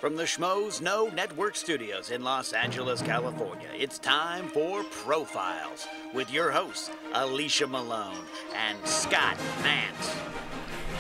from the Schmoes No Network Studios in Los Angeles, California, it's time for Profiles with your hosts, Alicia Malone and Scott Mantz.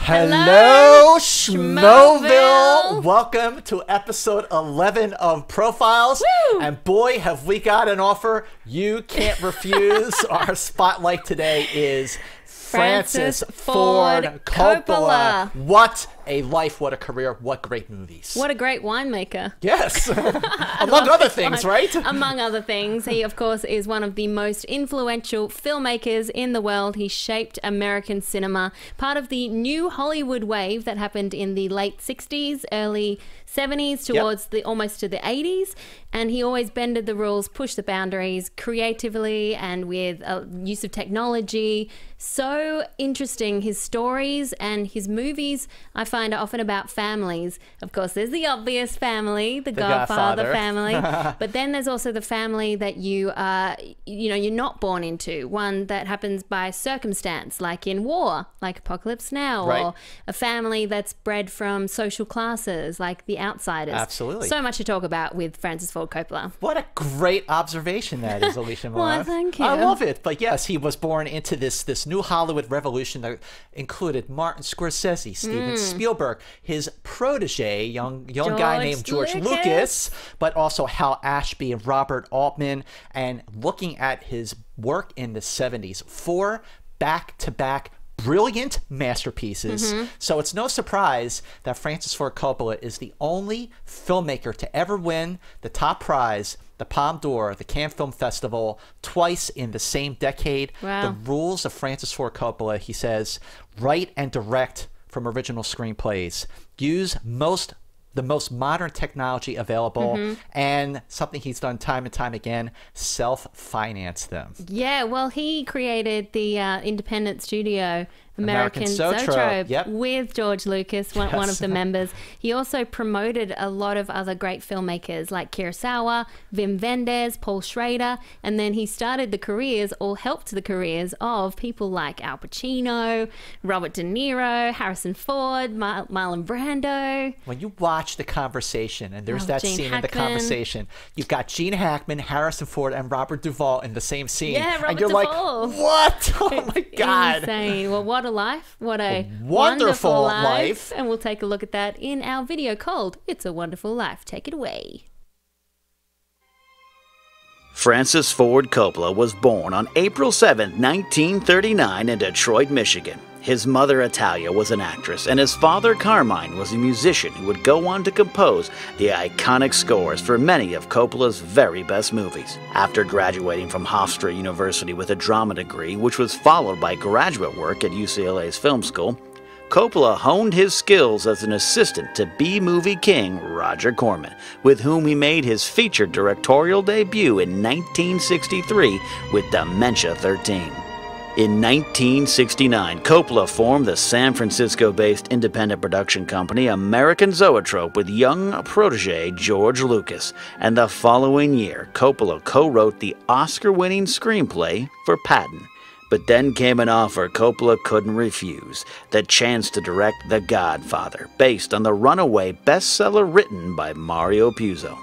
Hello, Schmoville! Welcome to episode 11 of Profiles. Woo! And boy, have we got an offer you can't refuse. Our spotlight today is Francis Ford Coppola. What a life, what a career, what great movies. What a great winemaker. Yes. Among other things, right? Among other things. He, of course, is one of the most influential filmmakers in the world. He shaped American cinema, part of the new Hollywood wave that happened in the late 60s, early 70s towards the almost to the 80s. And he always bended the rules, pushed the boundaries creatively and with use of technology. So interesting. His stories and his movies, I find, are often about families. Of course, there's the obvious family, the Godfather family. But then there's also the family that you're not born into. One that happens by circumstance, like in war, like Apocalypse Now, right. Or a family that's bred from social classes, like The Outsiders. Absolutely. So much to talk about with Francis Ford Coppola. What a great observation that is, Alicia Malone. Well, thank you. I love it. But yes, he was born into this new Hollywood revolution that included Martin Scorsese, Steven Spielberg, his protege, young guy named George Lucas, but also Hal Ashby and Robert Altman. And looking at his work in the 70s, 4 back-to-back brilliant masterpieces. So it's no surprise that Francis Ford Coppola is the only filmmaker to ever win the top prize, the Palme d'Or, the Cannes Film Festival, twice in the same decade. Wow. The rules of Francis Ford Coppola, he says, write and direct from original screenplays. Use the most modern technology available, and something he's done time and time again, self-finance them. Yeah, well, he created the independent studio American Zoetrope with George Lucas, one of the members. He also promoted a lot of other great filmmakers like Kurosawa, Wim Wenders, Paul Schrader, and then he started the careers, or helped the careers, of people like Al Pacino, Robert De Niro, Harrison Ford, Marlon Brando. When you watch the conversation, and there's that Gene scene in the Hackman. conversation, you've got Gene Hackman, Harrison Ford, and Robert Duvall in the same scene. Yeah, Robert and you're Duvall. like, what? Oh my God. Insane. Well, what a life. What a wonderful life. life. And we'll take a look at that in our video called It's a Wonderful Life. Take it away. Francis Ford Coppola was born on April 7, 1939 in Detroit, Michigan. His mother, Italia, was an actress, and his father, Carmine, was a musician who would go on to compose the iconic scores for many of Coppola's very best movies. After graduating from Hofstra University with a drama degree, which was followed by graduate work at UCLA's film school, Coppola honed his skills as an assistant to B-movie king Roger Corman, with whom he made his feature directorial debut in 1963 with Dementia 13. In 1969, Coppola formed the San Francisco-based independent production company American Zoetrope with young protege George Lucas, and the following year, Coppola co-wrote the Oscar-winning screenplay for Patton. But then came an offer Coppola couldn't refuse, the chance to direct The Godfather, based on the runaway bestseller written by Mario Puzo.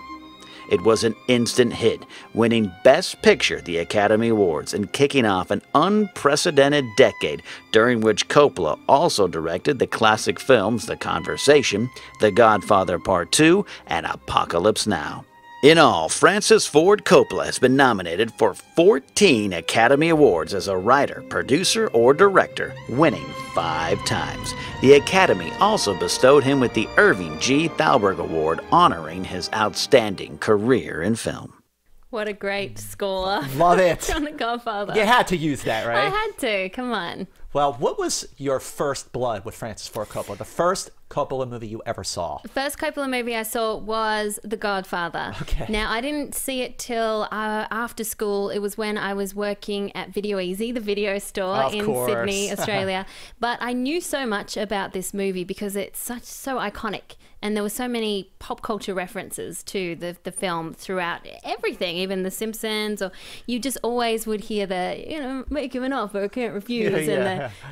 It was an instant hit, winning Best Picture at the Academy Awards and kicking off an unprecedented decade during which Coppola also directed the classic films The Conversation, The Godfather Part II, and Apocalypse Now. In all, Francis Ford Coppola has been nominated for 14 Academy Awards as a writer, producer, or director, winning 5 times. The Academy also bestowed him with the Irving G. Thalberg Award, honoring his outstanding career in film. What a great score. Love it. On The Godfather. You had to use that, right? I had to. Come on. Well, what was your first blood with Francis Ford Coppola? The first Coppola movie you ever saw? The first Coppola movie I saw was The Godfather. Okay. Now, I didn't see it till after school. It was when I was working at Video Easy, the video store in Sydney, Australia. But I knew so much about this movie because it's so iconic. And there were so many pop culture references to the film throughout everything, even The Simpsons, or you just always would hear the, make him an offer, I can't refuse,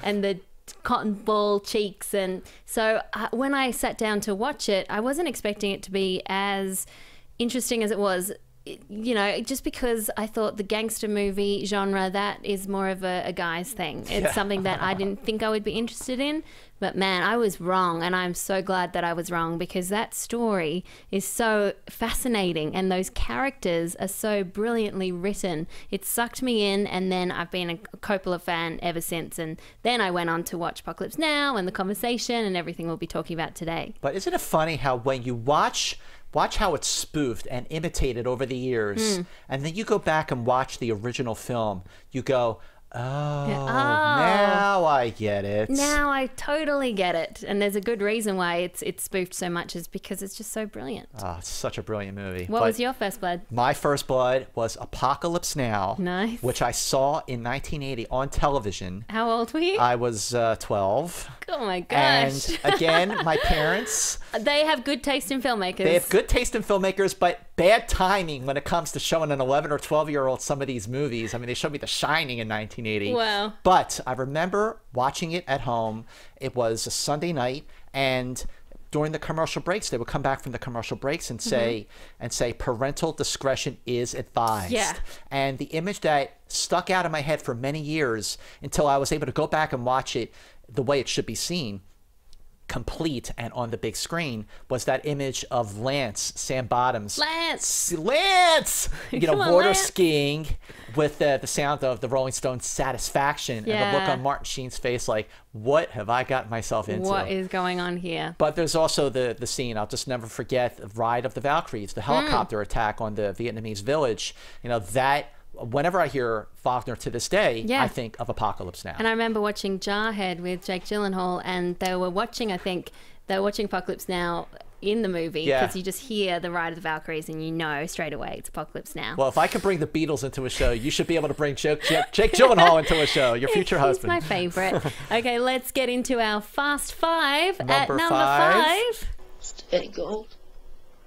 and the cotton ball cheeks. And so when I sat down to watch it, I wasn't expecting it to be as interesting as it was. You know, just because I thought the gangster movie genre, that is more of a guy's thing. It's something that I didn't think I would be interested in. But man, I was wrong, and I'm so glad that I was wrong, because that story is so fascinating and those characters are so brilliantly written. It sucked me in, and then I've been a Coppola fan ever since. And then I went on to watch Apocalypse Now and The Conversation and everything we'll be talking about today. But isn't it funny how when you watch how it's spoofed and imitated over the years, and then you go back and watch the original film, you go, oh, now I get it. Now I totally get it. And there's a good reason why it's spoofed so much, is because it's just so brilliant. Oh, it's such a brilliant movie. What was your first blood? My first blood was Apocalypse Now, which I saw in 1980 on television. How old were you? I was 12. Oh my gosh. And again, my parents... They have good taste in filmmakers. They have good taste in filmmakers, but bad timing when it comes to showing an 11 or 12-year-old some of these movies. I mean, they showed me The Shining in 1980. Wow. But I remember watching it at home. It was a Sunday night, and during the commercial breaks, they would come back from the commercial breaks and say, parental discretion is advised. Yeah. And the image that stuck out in my head for many years until I was able to go back and watch it the way it should be seen, complete and on the big screen, was that image of Sam Bottoms. Lance! You know, water skiing with the sound of the Rolling Stones' Satisfaction, and the look on Martin Sheen's face like, what have I got myself into? What is going on here? But there's also the scene, I'll just never forget, the Ride of the Valkyries, the helicopter attack on the Vietnamese village. You know, that... Whenever I hear Wagner to this day, I think of Apocalypse Now. And I remember watching Jarhead with Jake Gyllenhaal, and they were watching Apocalypse Now in the movie, because you just hear the Ride of the Valkyries and you know straight away it's Apocalypse Now. Well, if I can bring the Beatles into a show, you should be able to bring Jake Gyllenhaal into a show, your future husband. He's my favorite. Okay, let's get into our Fast Five. At number five. Steady gold.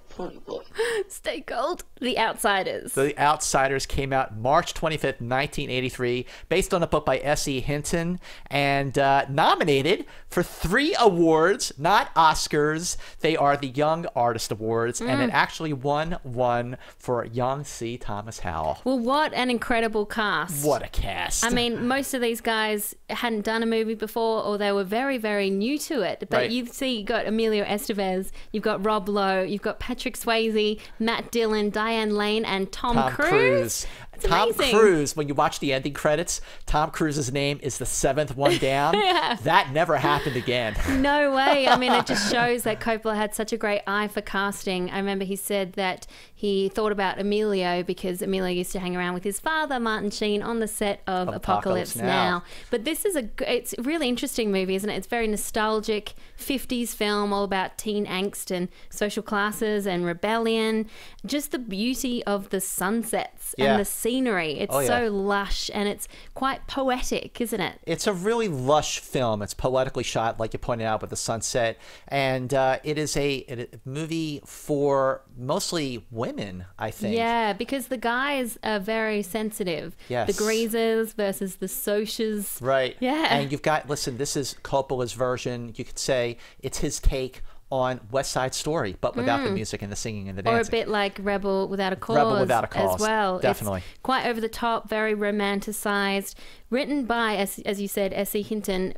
Pony boy. Stay gold. The Outsiders. The Outsiders came out March 25th, 1983, based on a book by S.E. Hinton, and nominated for 3 awards, not Oscars. They are the Young Artist Awards, and it actually won one for young C. Thomas Howell. Well, what an incredible cast. What a cast. I mean, most of these guys hadn't done a movie before, or they were very, very new to it. But you see, you've got Emilio Estevez, you've got Rob Lowe, you've got Patrick Swayze, Matt Dillon, Diane Lane, and Tom Cruise. Tom Cruise, when you watch the ending credits, Tom Cruise's name is the 7th one down. That never happened again. No way. I mean, it just shows that Coppola had such a great eye for casting. I remember he said that he thought about Emilio because Emilio used to hang around with his father, Martin Sheen, on the set of Apocalypse Now. But this is it's a really interesting movie, isn't it? It's very nostalgic, 50s film, all about teen angst and social classes and rebellion. Just the beauty of the sunsets and the scenery. It's so lush, and it's quite poetic, isn't it? It's a really lush film. It's poetically shot, like you pointed out, with the sunset, and it is a movie for mostly women, I think. Yeah, because the guys are very sensitive. Yes. The greasers versus the socias. Right. Yeah. And you've got, listen, this is Coppola's version. You could say it's his take on West Side Story, but without the music and the singing and the dancing. Or a bit like Rebel Without a Cause. Rebel Without a Cause, as well. Definitely. It's quite over the top, very romanticized, written by, as you said, S.E. Hinton,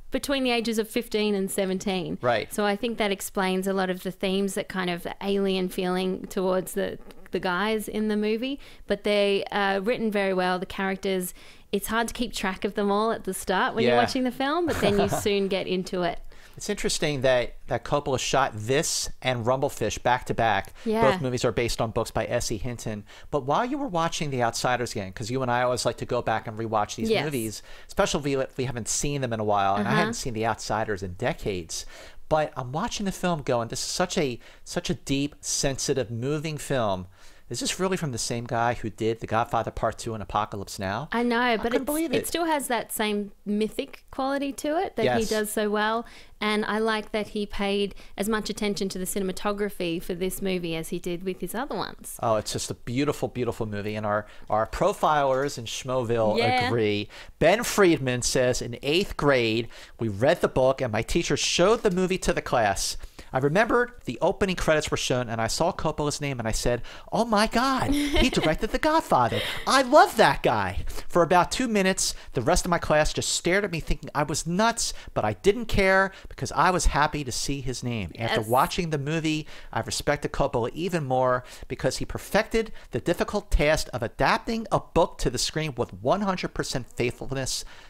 between the ages of 15 and 17. Right. So I think that explains a lot of the themes, that kind of alien feeling towards the guys in the movie. But they are written very well. The characters, it's hard to keep track of them all at the start when you're watching the film, but then you soon get into it. It's interesting that Coppola shot this and Rumblefish back to back. Both movies are based on books by S.E. Hinton. But while you were watching The Outsiders again, because you and I always like to go back and rewatch these movies, especially if we haven't seen them in a while, and I hadn't seen The Outsiders in decades. But I'm watching the film going, this is such a deep, sensitive, moving film. is this really from the same guy who did The Godfather Part II and Apocalypse Now? I know, but it still has that same mythic quality to it that he does so well. And I like that he paid as much attention to the cinematography for this movie as he did with his other ones. Oh, it's just a beautiful, beautiful movie. And our profilers in Schmoville agree. Ben Friedman says, in 8th grade, we read the book and my teacher showed the movie to the class. I remembered the opening credits were shown and I saw Coppola's name and I said, oh my God, he directed The Godfather. I love that guy. For about 2 minutes, the rest of my class just stared at me thinking I was nuts, but I didn't care because I was happy to see his name. After watching the movie, I respected Coppola even more because he perfected the difficult task of adapting a book to the screen with 100%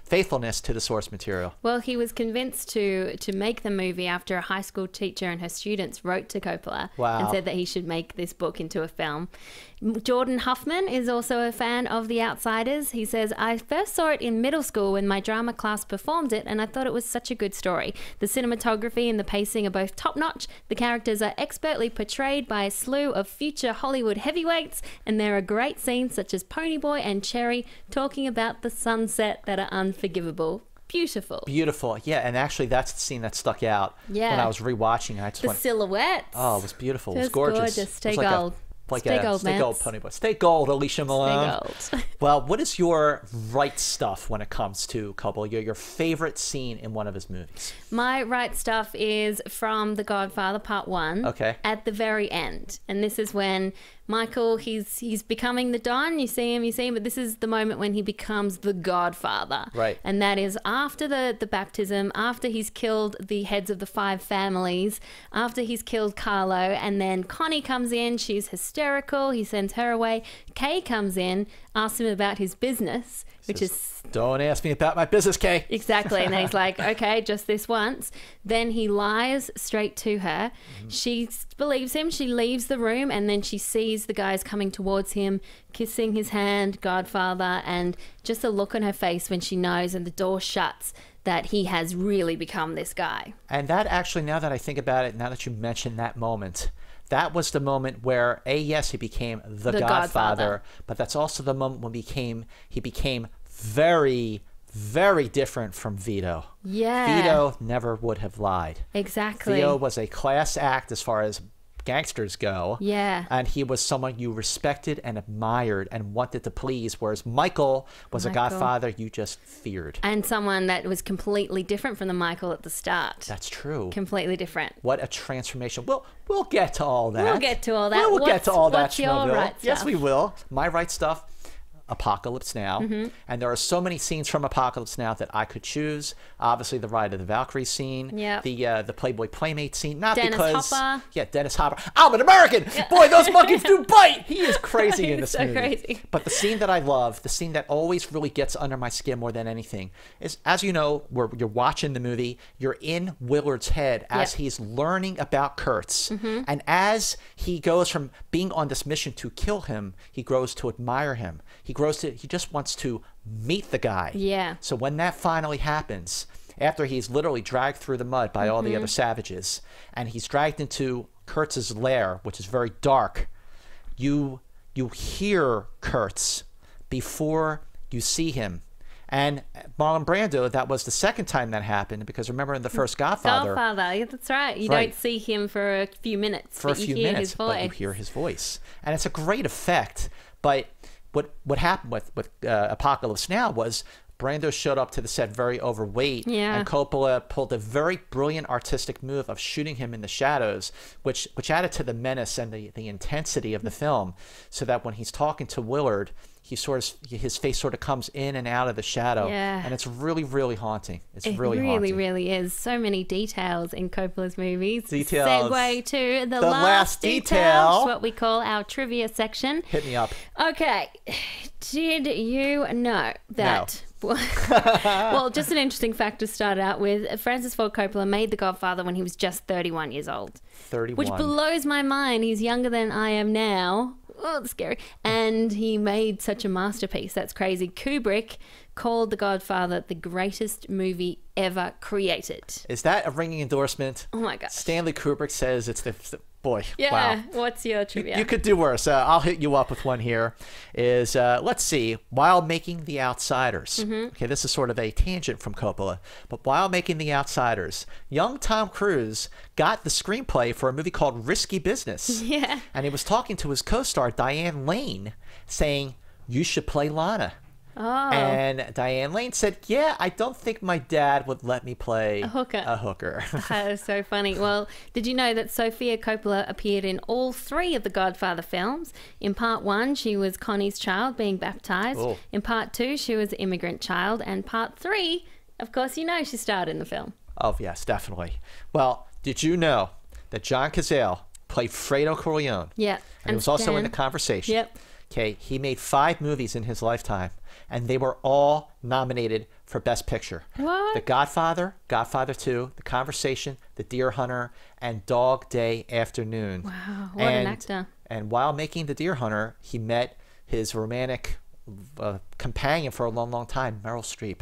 faithfulness to the source material. Well, he was convinced to make the movie after a high school teacher and her students wrote to Coppola and said that he should make this book into a film. Jordan Huffman is also a fan of The Outsiders. He says, I first saw it in middle school when my drama class performed it, and I thought it was such a good story. The cinematography and the pacing are both top-notch. The characters are expertly portrayed by a slew of future Hollywood heavyweights, and there are great scenes such as Ponyboy and Cherry talking about the sunset that are unforgivable. Beautiful. Beautiful. Yeah, and actually that's the scene that stuck out when I was rewatching it. The silhouettes. Oh, it was beautiful. It was gorgeous. Stay gold. Stay gold, Ponyboy. Stay gold, Alicia Malone. Stay gold. Well, what is your right stuff when it comes to Coppola? Your favorite scene in one of his movies? My right stuff is from The Godfather Part 1. Okay. At the very end. And this is when Michael, he's becoming the Don. You see him, but this is the moment when he becomes the Godfather. Right. And that is after the baptism, after he's killed the heads of the 5 families, after he's killed Carlo, and then Connie comes in, she's hysterical, he sends her away. Kay comes in, asks him about his business, which is... Don't ask me about my business, Kay. Exactly. And then he's like, okay, just this once. Then he lies straight to her. She believes him. She leaves the room and then she sees the guys coming towards him, kissing his hand, Godfather, and just a look on her face when she knows and the door shuts that he has really become this guy. And that actually, now that I think about it, now that you mentioned that moment, that was the moment where, yes, he became the Godfather, but that's also the moment when he became very, very different from Vito. Yeah. Vito never would have lied. Exactly. Vito was a class act as far as gangsters go. Yeah. And he was someone you respected and admired and wanted to please, whereas Michael was a Godfather you just feared. And someone that was completely different from the Michael at the start. That's true. Completely different. What a transformation. We'll get to all that. We'll get to all that. We'll get to all that, Schmoville. What's your right stuff? Yes, we will. My right stuff, Apocalypse Now. And there are so many scenes from Apocalypse Now that I could choose. Obviously, the Ride of the Valkyrie scene. The Playboy Playmate scene. Not Dennis because... Hopper. Yeah, Dennis Hopper. I'm an American! Boy, those monkeys do bite! He is crazy in this movie. Crazy. But the scene that I love, the scene that always really gets under my skin more than anything, is, as you know, you're watching the movie, you're in Willard's head as he's learning about Kurtz. And as he goes from being on this mission to kill him, he grows to admire him. He just wants to meet the guy. Yeah. So when that finally happens, after he's literally dragged through the mud by all the other savages, and he's dragged into Kurtz's lair, which is very dark, you hear Kurtz before you see him. And Marlon Brando, that was the second time that happened, because remember in the first Godfather, yeah, that's right. You don't see him for a few minutes, but you hear his voice. And it's a great effect. But what happened with Apocalypse Now was Brando showed up to the set very overweight, and Coppola pulled a very brilliant artistic move of shooting him in the shadows, which added to the menace and the intensity of the film, so that when he's talking to Willard, his face sort of comes in and out of the shadow, and it's really, really haunting. It really is. So many details in Coppola's movies. Segue to the last detail, what we call our trivia section. Hit me up. Okay, did you know that? No. Well, just an interesting fact to start out with. Francis Ford Coppola made The Godfather when he was just 31 years old. 31. Which blows my mind. He's younger than I am now. Oh, that's scary. And he made such a masterpiece. That's crazy. Kubrick called The Godfather the greatest movie ever created. Is that a ringing endorsement? Oh my God. Stanley Kubrick says it's the boy. Yeah. Wow. What's your trivia? You could do worse. I'll hit you up with one here. Let's see. While making The Outsiders. Okay, this is sort of a tangent from Coppola. But while making The Outsiders, young Tom Cruise got the screenplay for a movie called Risky Business. Yeah. And he was talking to his co-star, Diane Lane, saying, you should play Lana. Oh. And Diane Lane said, yeah, I don't think my dad would let me play a hooker. That is so funny. Well, did you know that Sofia Coppola appeared in all 3 of the Godfather films? In part 1, she was Connie's child being baptized. Oh. In part 2, she was the immigrant child. And part 3, of course, you know she starred in the film. Oh, yes, definitely. Well, did you know that John Cazale played Fredo Corleone? Yeah. And he was also in The Conversation. Yep. Okay, he made 5 movies in his lifetime, and they were all nominated for Best Picture. What? The Godfather, Godfather II, The Conversation, The Deer Hunter, and Dog Day Afternoon. Wow, what an actor. And while making The Deer Hunter, he met his romantic companion for a long, long time, Meryl Streep.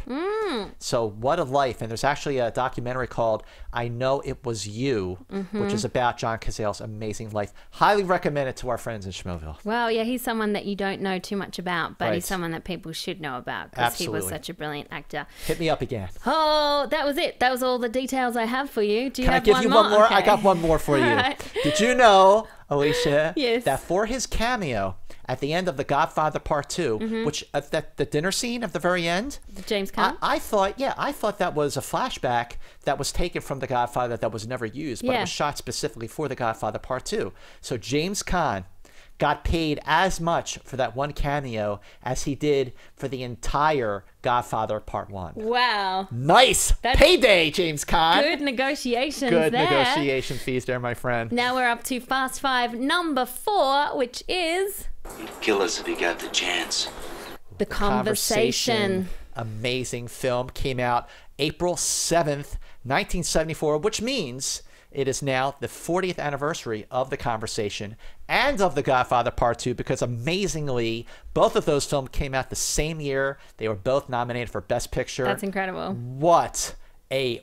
So what a life. And there's actually a documentary called I Know It Was You, which is about John Cazale's amazing life. Highly recommend it to our friends in Schmoville. Well, yeah, he's someone that you don't know too much about, but Right. he's someone that people should know about because he was Absolutely. such a brilliant actor. Hit me up again. Oh, that was it. That was all the details I have for you. Do you Can I have give one you more? one more? Okay. I got one more for you. All right. Did you know, Alicia, Yes. that for his cameo at the end of The Godfather Part II, which at the dinner scene at the very end, James Caan? I thought that was a flashback that was taken from The Godfather that was never used, but it Yeah. was shot specifically for The Godfather Part II. So James Caan got paid as much for that one cameo as he did for the entire Godfather Part 1. Wow. Nice payday, James Caan. Good negotiations Good there. negotiation fees there, my friend. Now we're up to Fast Five number 4, which is He'd kill us if he got the chance. The Conversation. Amazing film. Came out April 7th, 1974, which means it is now the 40th anniversary of The Conversation and of The Godfather Part 2 because amazingly, both of those films came out the same year. They were both nominated for Best Picture. That's incredible. What a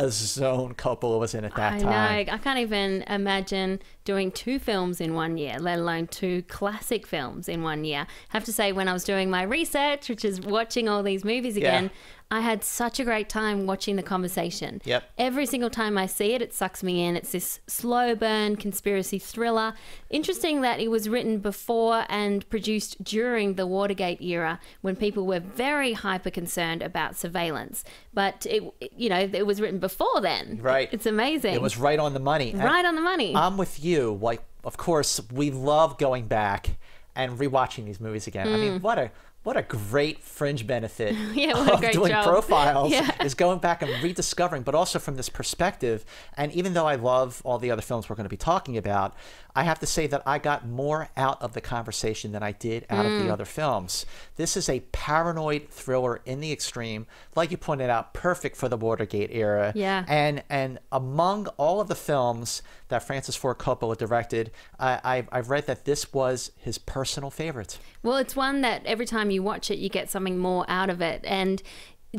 zone Coppola was in at that time. I know. I can't even imagine doing 2 films in one year, let alone 2 classic films in one year. I have to say, when I was doing my research, which is watching all these movies again, I had such a great time watching The Conversation. Yep. Every single time I see it, it sucks me in. It's this slow burn conspiracy thriller. Interesting that it was written before and produced during the Watergate era when people were very hyper concerned about surveillance. But it was written before then. Right. It's amazing. It was right on the money. Right on the money. I'm with you. Like, of course, we love going back and rewatching these movies again. I mean, what a great fringe benefit Yeah, what a of great doing job. profiles Yeah. is going back and rediscovering, but also from this perspective. And even though I love all the other films we're going to be talking about, I have to say that I got more out of The Conversation than I did out of the other films. This is a paranoid thriller in the extreme, like you pointed out, perfect for the Watergate era. Yeah. And among all of the films that Francis Ford Coppola directed, I've read that this was his personal favorite. Well, it's one that every time you watch it, you get something more out of it. And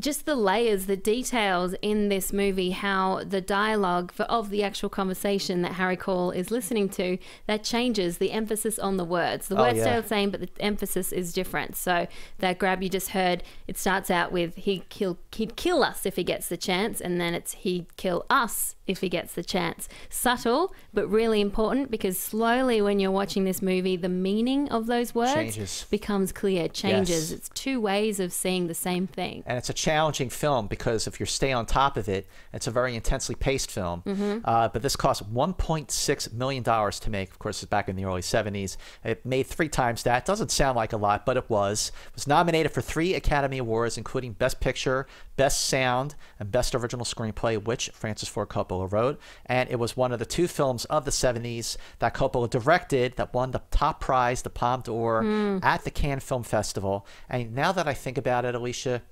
just the layers, the details in this movie, how the dialogue of the actual conversation that Harry Cole is listening to, that changes the emphasis on the words. The words stay the same, but the emphasis is different. So that grab you just heard, it starts out with he'd kill us if he gets the chance, and then it's he'd kill us if he gets the chance. Subtle, but really important, because slowly when you're watching this movie, the meaning of those words becomes clear, changes. Yes. It's 2 ways of seeing the same thing. And it's a challenging film because if you stay on top of it, it's a very intensely paced film. But this cost $1.6 million to make. Of course, it's back in the early 70s. It made 3 times that. Doesn't sound like a lot, but it was. It was nominated for 3 Academy Awards, including Best Picture, Best Sound, and Best Original Screenplay, which Francis Ford Coppola wrote. And it was one of the 2 films of the 70s that Coppola directed that won the top prize, the Palme d'Or, at the Cannes Film Festival. And now that I think about it, Alicia,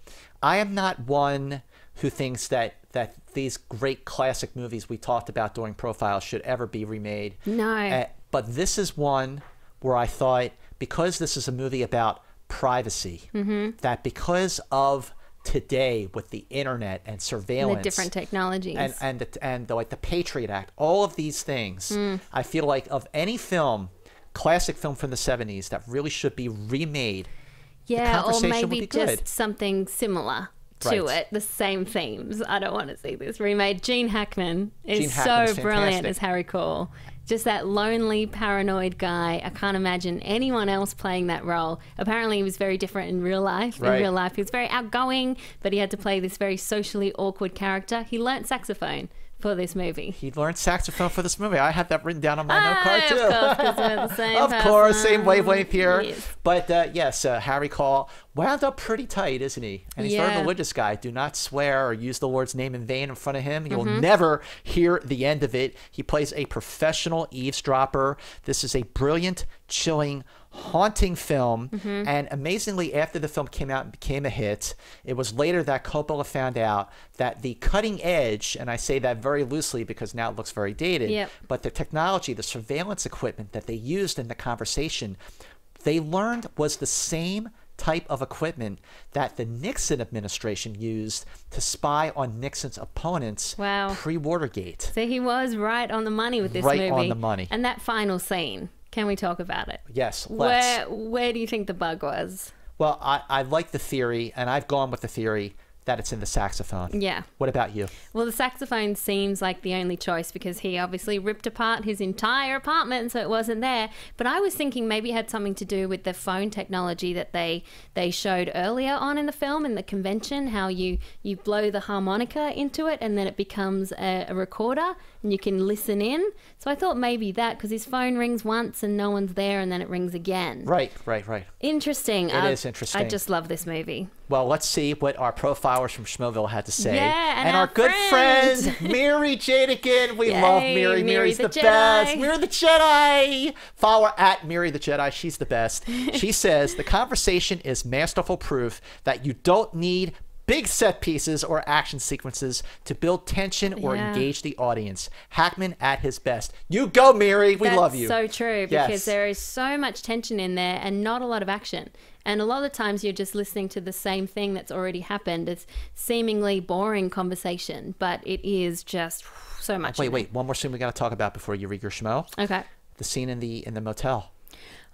I am not one who thinks that these great classic movies we talked about during profiles should ever be remade. No. But this is one where I thought, because this is a movie about privacy, that because of today with the internet and surveillance, the different technologies, and the Patriot Act, all of these things, I feel like of any film, classic film from the 70s that really should be remade, yeah, or maybe just something similar to it, the same themes. I don't want to see this remade. Gene Hackman is so brilliant as Harry Cole. Just that lonely, paranoid guy. I can't imagine anyone else playing that role. Apparently, he was very different in real life. In real life, he was very outgoing, but he had to play this very socially awkward character. He learnt saxophone for this movie. He learned saxophone for this movie. I have that written down on my note card too. Of course, because we're the same Of person. course, same wavelength here. Yes. But yes, Harry Cole wound up pretty tight, isn't he? And he's a very religious guy. Do not swear or use the Lord's name in vain in front of him. You'll never hear the end of it. He plays a professional eavesdropper. This is a brilliant, chilling, haunting film. And amazingly, after the film came out and became a hit, it was later that Coppola found out that the cutting edge, and I say that very loosely because now it looks very dated, but the technology, the surveillance equipment that they used in the conversation, they learned was the same type of equipment that the Nixon administration used to spy on Nixon's opponents pre-Watergate. So he was right on the money with this movie. Right on the money. And that final scene, can we talk about it? Yes, let's. Where do you think the bug was? Well, I like the theory, and I've gone with the theory that it's in the saxophone. Yeah. What about you? Well, the saxophone seems like the only choice because he obviously ripped apart his entire apartment, so it wasn't there. But I was thinking maybe it had something to do with the phone technology that they showed earlier on in the film, in the convention, how you blow the harmonica into it and then it becomes a recorder and you can listen in. So I thought maybe that, because his phone rings once and no one's there and then it rings again. Right. Interesting. It is interesting. I just love this movie. Well, let's see what our profilers from Schmoville had to say. Yeah, and our good friend, Miri Jadikin. We love Miri. Miri's the best. Miri the Jedi. Follow her at Miri the Jedi. She's the best. She says, the conversation is masterful proof that you don't need big set pieces or action sequences to build tension or engage the audience. Hackman at his best. You go, Miri. We love you. That's so true, because there is so much tension in there and not a lot of action. And a lot of times you're just listening to the same thing that's already happened. It's seemingly boring conversation, but it is just so much. Wait. One more scene we got to talk about before you read your schmo. Okay. The scene in the motel.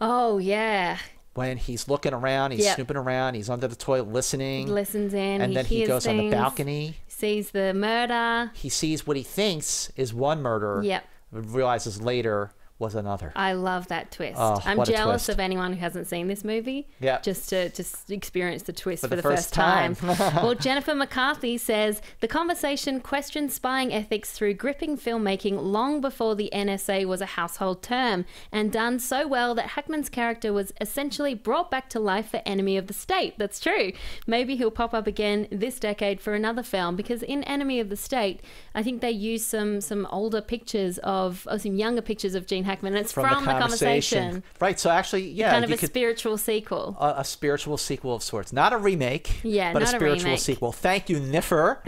Oh, yeah. When he's looking around, he's snooping around, he's under the toilet listening. He listens in, and then he goes on the balcony. Sees the murder. He sees what he thinks is one murder. Yep. Realizes later was another. I love that twist. Oh, I'm jealous of anyone who hasn't seen this movie. Yeah. Just to experience the twist for the first time. Well, Jennifer McCarthy says the conversation questioned spying ethics through gripping filmmaking long before the NSA was a household term, and done so well that Hackman's character was essentially brought back to life for Enemy of the State. That's true. Maybe he'll pop up again this decade for another film, because in Enemy of the State, I think they used some older pictures some younger pictures of Gene Hackman, and it's from the conversation. Right, so actually, kind of a spiritual sequel. A spiritual sequel of sorts. Not a remake, but not a spiritual sequel. Thank you, Niffer.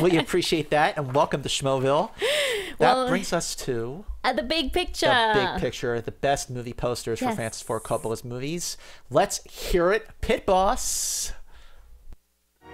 We appreciate that, and welcome to Schmoville. That brings us to... the big picture. The big picture, the best movie posters for Francis Ford Coppola's movies. Let's hear it, Pit Boss.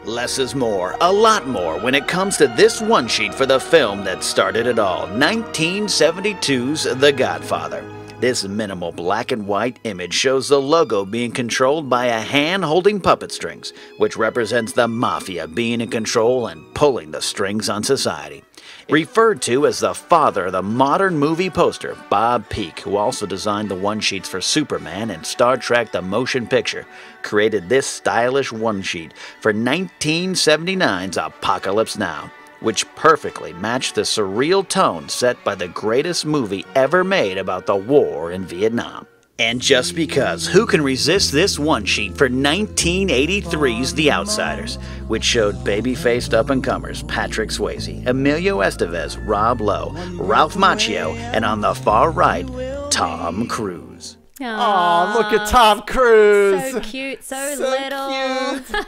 Less is more, a lot more, when it comes to this one sheet for the film that started it all, 1972's The Godfather. This minimal black and white image shows the logo being controlled by a hand holding puppet strings, which represents the mafia being in control and pulling the strings on society. Referred to as the father of the modern movie poster, Bob Peake, who also designed the one-sheets for Superman and Star Trek The Motion Picture, created this stylish one-sheet for 1979's Apocalypse Now, which perfectly matched the surreal tone set by the greatest movie ever made about the war in Vietnam. And just because, who can resist this one sheet for 1983's The Outsiders, which showed baby-faced up-and-comers Patrick Swayze, Emilio Estevez, Rob Lowe, Ralph Macchio, and on the far right, Tom Cruise. Oh, look at Tom Cruise. So cute, so little. Cute.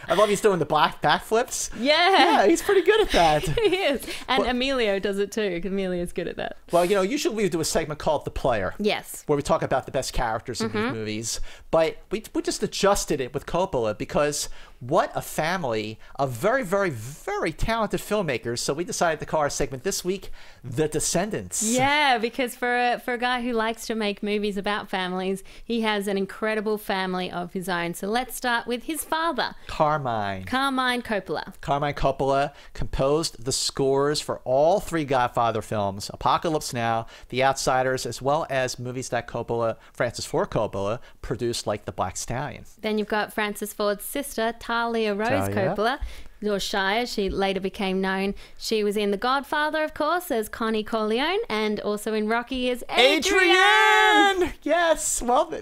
I love he's doing the backflips. Yeah. Yeah, he's pretty good at that. He is. And Emilio does it too, because Emilio's good at that. Well, usually we do a segment called The Player. Yes. Where we talk about the best characters in these movies. But we just adjusted it with Coppola because what a family of very, very, very talented filmmakers. So we decided to call our segment this week The Descendants. Yeah, because for a guy who likes to make movies about families, he has an incredible family of his own. So let's start with his father, Carmine Coppola. Carmine Coppola composed the scores for all 3 Godfather films, Apocalypse Now, The Outsiders, as well as movies that Francis Ford Coppola, produced, like The Black Stallion. Then you've got Francis Ford's sister, Talia Rose Coppola, or Shia, she later became known. She was in The Godfather, of course, as Connie Corleone, and also in Rocky as Adrienne! Yes! Well,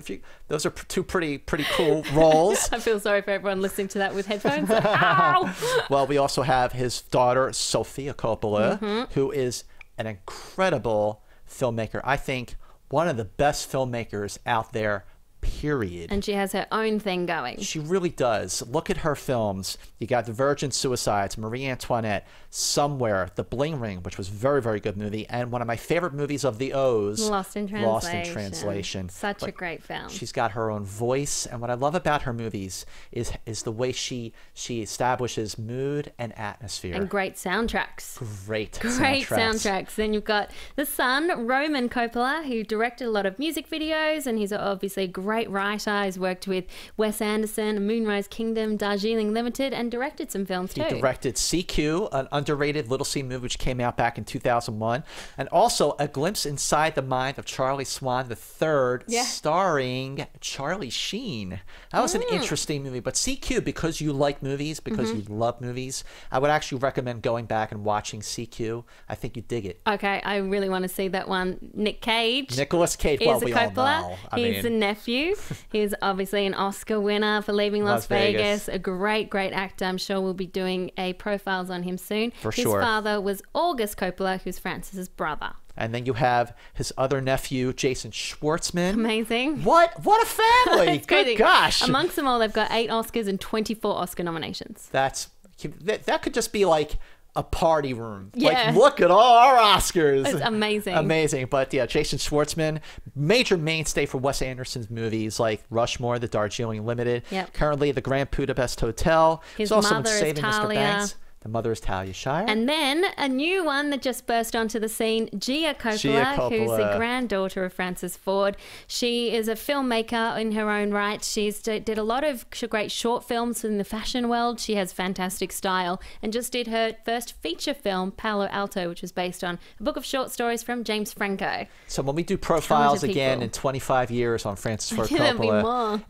those are 2 pretty cool roles. I feel sorry for everyone listening to that with headphones. Ow! Well, we also have his daughter, Sofia Coppola, who is an incredible filmmaker. I think one of the best filmmakers out there, period. And she has her own thing going. She really does. Look at her films. You got The Virgin Suicides, Marie Antoinette, Somewhere, The Bling Ring, which was a very, very good movie, and one of my favorite movies of the O's, Lost in Translation. Such a great film. She's got her own voice, and what I love about her movies is the way she establishes mood and atmosphere. And great soundtracks. Great soundtracks. Then you've got the son, Roman Coppola, who directed a lot of music videos, and he's obviously a great writer. He's worked with Wes Anderson, Moonrise Kingdom, Darjeeling Limited, and directed some films too. He directed CQ, an underrated little C movie which came out back in 2001, and also A Glimpse Inside the Mind of Charlie Swan III, starring Charlie Sheen. That was an interesting movie, but CQ, because you like movies, because you love movies, I would actually recommend going back and watching CQ. I think you dig it. Okay, I really want to see that one. Nicolas Cage, well, we all know. He's the nephew. He's obviously an Oscar winner for Leaving Las Vegas. A great actor. I'm sure we'll be doing a profiles on him soon. His father was August Coppola, who's Francis's brother. And then you have his other nephew, Jason Schwartzman. Amazing. What a family. Good gosh. Amongst them all, they've got 8 Oscars and 24 Oscar nominations. That could just be like a party room. Yeah. Like, look at all our Oscars. It's amazing. Amazing. But yeah, Jason Schwartzman, major mainstay for Wes Anderson's movies like Rushmore, The Darjeeling Limited. Yep. Currently, The Grand Budapest Hotel. His also mother is Saving Mr. Talia. Banks. The mother is Talia Shire. And then a new one that just burst onto the scene, Gia Coppola, who's the granddaughter of Francis Ford. She is a filmmaker in her own right. She's did a lot of great short films in the fashion world. She has fantastic style and just did her first feature film, Palo Alto, which was based on a book of short stories from James Franco. So when we do profiles again in 25 years on Francis Ford Coppola,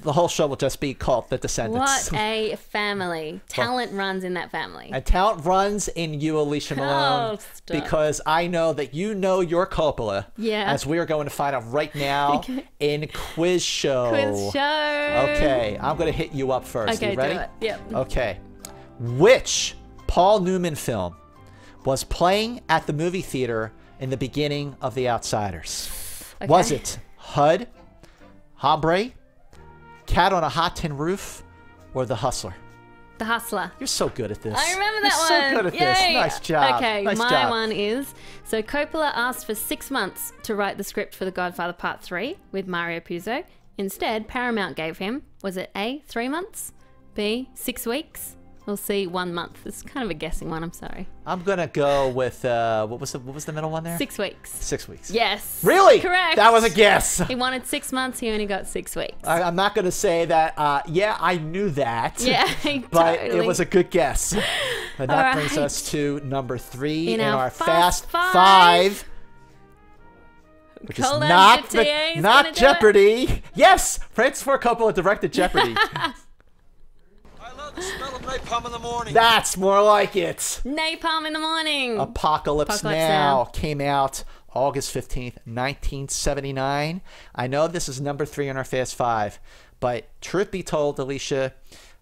the whole show will just be called The Descendants. What a family. Talent runs in that family. And talent runs in you, Alicia Malone, because I know that you know your Coppola. Yeah. As we are going to find out right now in Quiz Show. Okay, I'm going to hit you up first. Okay, you ready? do it. Yep. Okay. Which Paul Newman film was playing at the movie theater in the beginning of The Outsiders? Okay. Was it HUD, Hombre, Cat on a Hot Tin Roof, or The Hustler? The Hustler. You're so good at this. I remember that You're one. so good at Yay. this. Nice job. Okay, nice my job. one is, so Coppola asked for 6 months to write the script for The Godfather Part III with Mario Puzo. Instead, Paramount gave him, was it A, 3 months, B, 6 weeks, or C, 1 month? It's kind of a guessing one, I'm sorry. I'm going to go with, what was the middle one there? 6 weeks. 6 weeks. Yes. Really? Correct. That was a guess. He wanted 6 months, he only got 6 weeks. I'm not going to say that, yeah, I knew that. Yeah, but totally. it was a good guess. And that brings us to number 3 in our Fast Five. Which is not Jeopardy. Yes, Francis Ford Coppola directed Jeopardy. I love the smell of napalm in the morning. That's more like it. Napalm in the morning. Apocalypse Now came out August 15th, 1979. I know this is number 3 on our Fast Five, but truth be told, Alicia,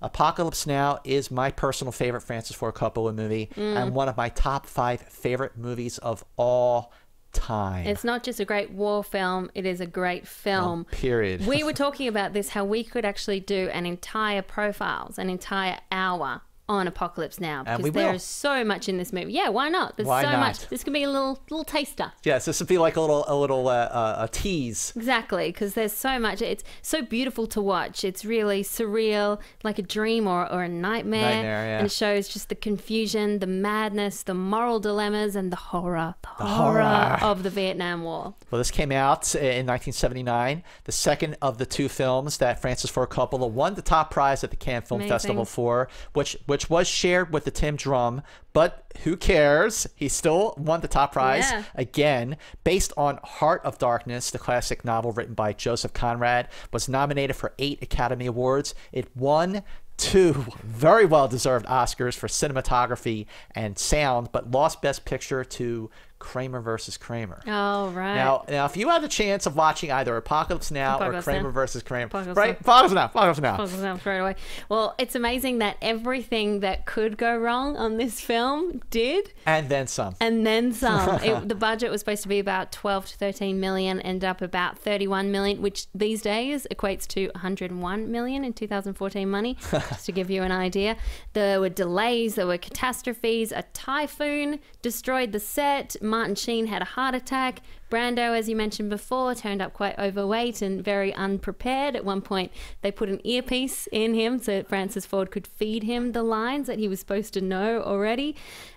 Apocalypse Now is my personal favorite Francis Ford Coppola movie and one of my top 5 favorite movies of all time. It's not just a great war film, it is a great film. Period. We were talking about this, how we could actually do an entire an entire hour on Apocalypse Now, because there is so much in this movie. Yeah, why not? There's so much. This could be a little taster. Yes, this would be like a little tease. Exactly, because there's so much. It's so beautiful to watch. It's really surreal, like a dream or a nightmare. Yeah. And it shows just the confusion, the madness, the moral dilemmas, and the horror of the Vietnam War. Well, this came out in 1979, the second of the two films that Francis Ford Coppola won the top prize at the Cannes Film Festival for, which was shared with the Tim Drum, but who cares? He still won the top prize again, based on Heart of Darkness, the classic novel written by Joseph Conrad, was nominated for 8 Academy Awards. It won 2 very well-deserved Oscars for cinematography and sound, but lost Best Picture to Kramer versus Kramer. Oh, right. Now, if you have the chance of watching either Apocalypse Now or Kramer versus Kramer, Apocalypse Now. Straight away. Well, it's amazing that everything that could go wrong on this film did. And then some. And then some. The budget was supposed to be about 12 to 13 million, ended up about 31 million, which these days equates to 101 million in 2014 money, just to give you an idea. There were delays, there were catastrophes, a typhoon destroyed the set, Martin Sheen had a heart attack. Brando, as you mentioned before, turned up quite overweight and very unprepared. At one point, they put an earpiece in him so that Francis Ford could feed him the lines that he was supposed to know already.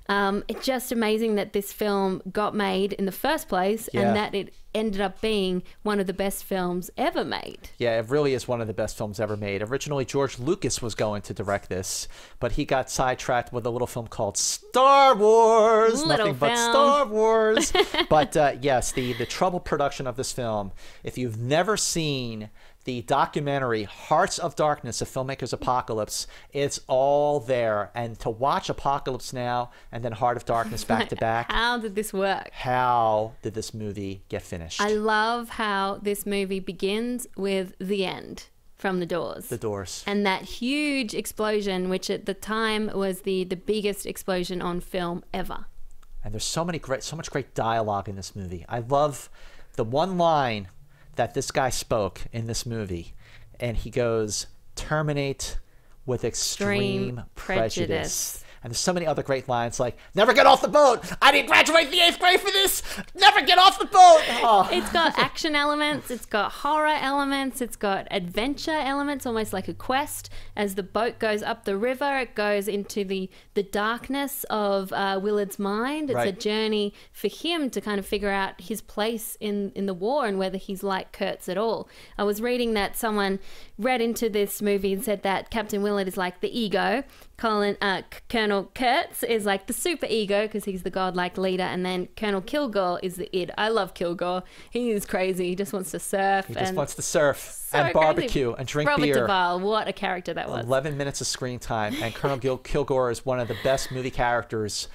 It's just amazing that this film got made in the first place and that it ended up being one of the best films ever made. Yeah, it really is one of the best films ever made. Originally, George Lucas was going to direct this, but he got sidetracked with a little film called Star Wars. Nothing but Star Wars. But yes, the troubled production of this film, if you've never seen the documentary Hearts of Darkness, A Filmmaker's Apocalypse, it's all there. And to watch Apocalypse Now and then Heart of Darkness back to back. How did this work? How did this movie get finished? I love how this movie begins with the end from The Doors. The Doors. And that huge explosion, which at the time was the biggest explosion on film ever. And there's so much great dialogue in this movie. I love the one line that this guy spoke in this movie, and he goes, "Terminate with extreme prejudice." And there's so many other great lines like, "Never get off the boat. I didn't graduate the 8th grade for this. Never get off the boat." Oh. It's got action elements. It's got horror elements. It's got adventure elements, almost like a quest. As the boat goes up the river, it goes into the darkness of Willard's mind. It's a journey for him to kind of figure out his place in the war and whether he's like Kurtz at all. I was reading that someone read into this movie and said that Captain Willard is like the ego. Colonel Kurtz is like the super ego because he's the godlike leader, and then Colonel Kilgore is the id. I love Kilgore. He is crazy. He just wants to surf. He just wants to surf and barbecue and drink beer. Robert Duvall, what a character that was. 11 minutes of screen time, and Colonel Kilgore is one of the best movie characters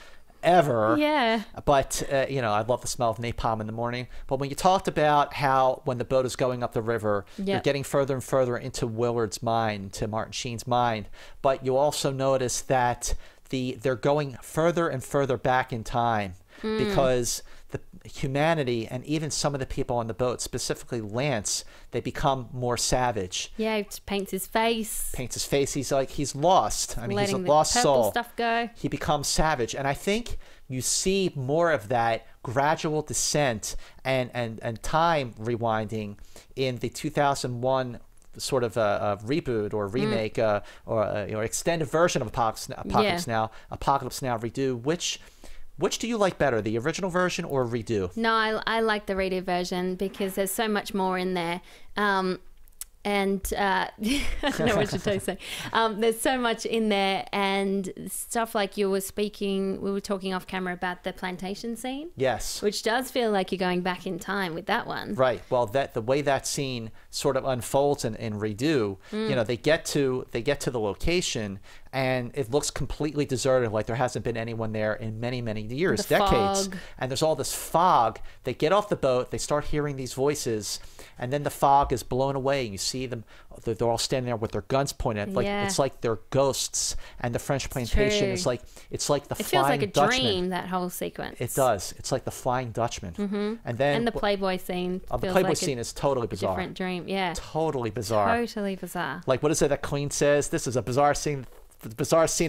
ever. Yeah. But, I love the smell of napalm in the morning. But when you talked about how when the boat is going up the river, you're getting further and further into Willard's mind, to Martin Sheen's mind. But you also notice that they're going further and further back in time because the humanity and even some of the people on the boat, specifically Lance, they become more savage. Yeah, he paints his face. He's lost. I mean, he's a lost soul. Stuff go. He becomes savage. And I think you see more of that gradual descent and time rewinding in the 2001 sort of a reboot or remake or extended version of Apocalypse Now, Apocalypse Now Redo. Which do you like better, the original version or redo? No, I like the redo version because there's so much more in there. And I don't know what to say. There's so much in there, and stuff like we were talking off camera about the plantation scene. Yes. Which does feel like you're going back in time with that one. Right. Well, the way that scene sort of unfolds in Redo, they get to the location, and it looks completely deserted, like there hasn't been anyone there in many, many years, The decades. fog. And there's all this fog. They get off the boat, they start hearing these voices, and then the fog is blown away, and you see them, they're all standing there with their guns pointed. Like Yeah. it's like they're ghosts, and the French plantation true. is like, it's like the It feels Flying like a Dutchman. dream, that whole sequence. It does. It's like the Flying Dutchman. And then And the Playboy scene. the feels Playboy like scene a is totally bizarre. different dream. Yeah. Totally bizarre. Totally bizarre. Like, what is it that Queen says? This is a bizarre scene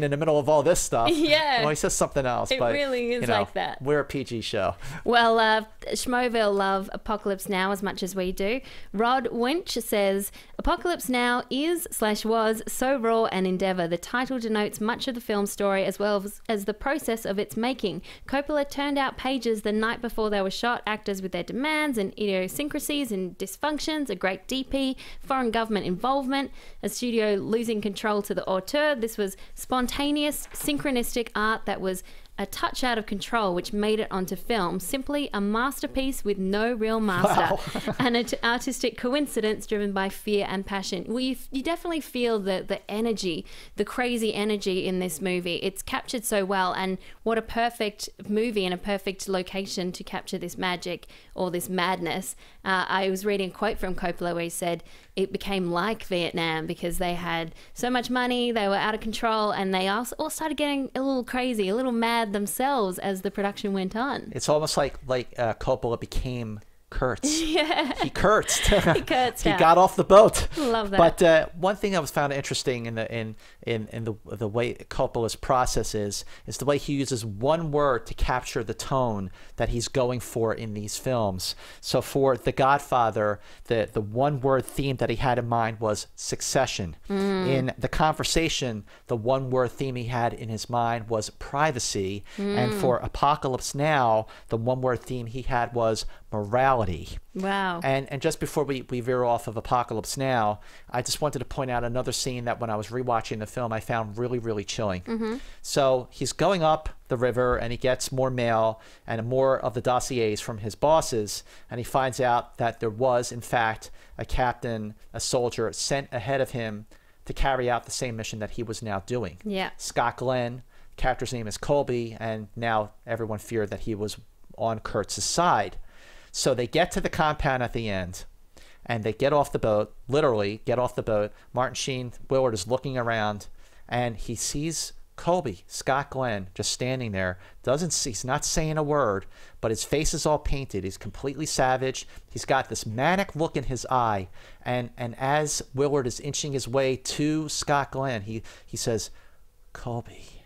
in the middle of all this stuff. Yeah. Well, he says something else. It but, really is you know, like that. We're a PG show. Well, Schmoville love Apocalypse Now as much as we do. Rod Winch says, Apocalypse Now is/was so raw an endeavour. The title denotes much of the film story as well as the process of its making. Coppola turned out pages the night before they were shot, actors with their demands and idiosyncrasies and dysfunctions, a great DP, foreign government involvement, a studio losing control to the auteur. This was spontaneous, synchronistic art that was a touch out of control, which made it onto film. Simply a masterpiece with no real master. And an artistic coincidence driven by fear and passion. Well, you definitely feel the energy, the crazy energy in this movie. It's captured so well, and what a perfect movie and a perfect location to capture this magic or this madness. I was reading a quote from Coppola where he said, it became like Vietnam because they had so much money, they were out of control, and they all started getting a little crazy, a little mad themselves as the production went on. It's almost like Coppola became Kurtz. Yeah. He Kurtzed. He Kurtzed He out. got off the boat. Love that. But one thing I was found interesting in the way Coppola's process is the way he uses one word to capture the tone that he's going for in these films. So for The Godfather, the one word theme that he had in mind was succession. In The Conversation, the one word theme he had in his mind was privacy. And for Apocalypse Now, the one word theme he had was morality. Wow. And just before we veer off of Apocalypse Now, I just wanted to point out another scene that when I was rewatching the film, I found really, really chilling. So he's going up the river and he gets more mail and more of the dossiers from his bosses. And he finds out that there was, in fact, a captain, a soldier sent ahead of him to carry out the same mission that he was now doing. Yeah. Scott Glenn, character's name is Colby, and now everyone feared that he was on Kurtz's side. So they get to the compound at the end, and they get off the boat, literally get off the boat. Martin Sheen Willard is looking around, and he sees Colby, Scott Glenn, just standing there. He's not saying a word, but his face is all painted. He's completely savage. He's got this manic look in his eye. And as Willard is inching his way to Scott Glenn, he says, Colby.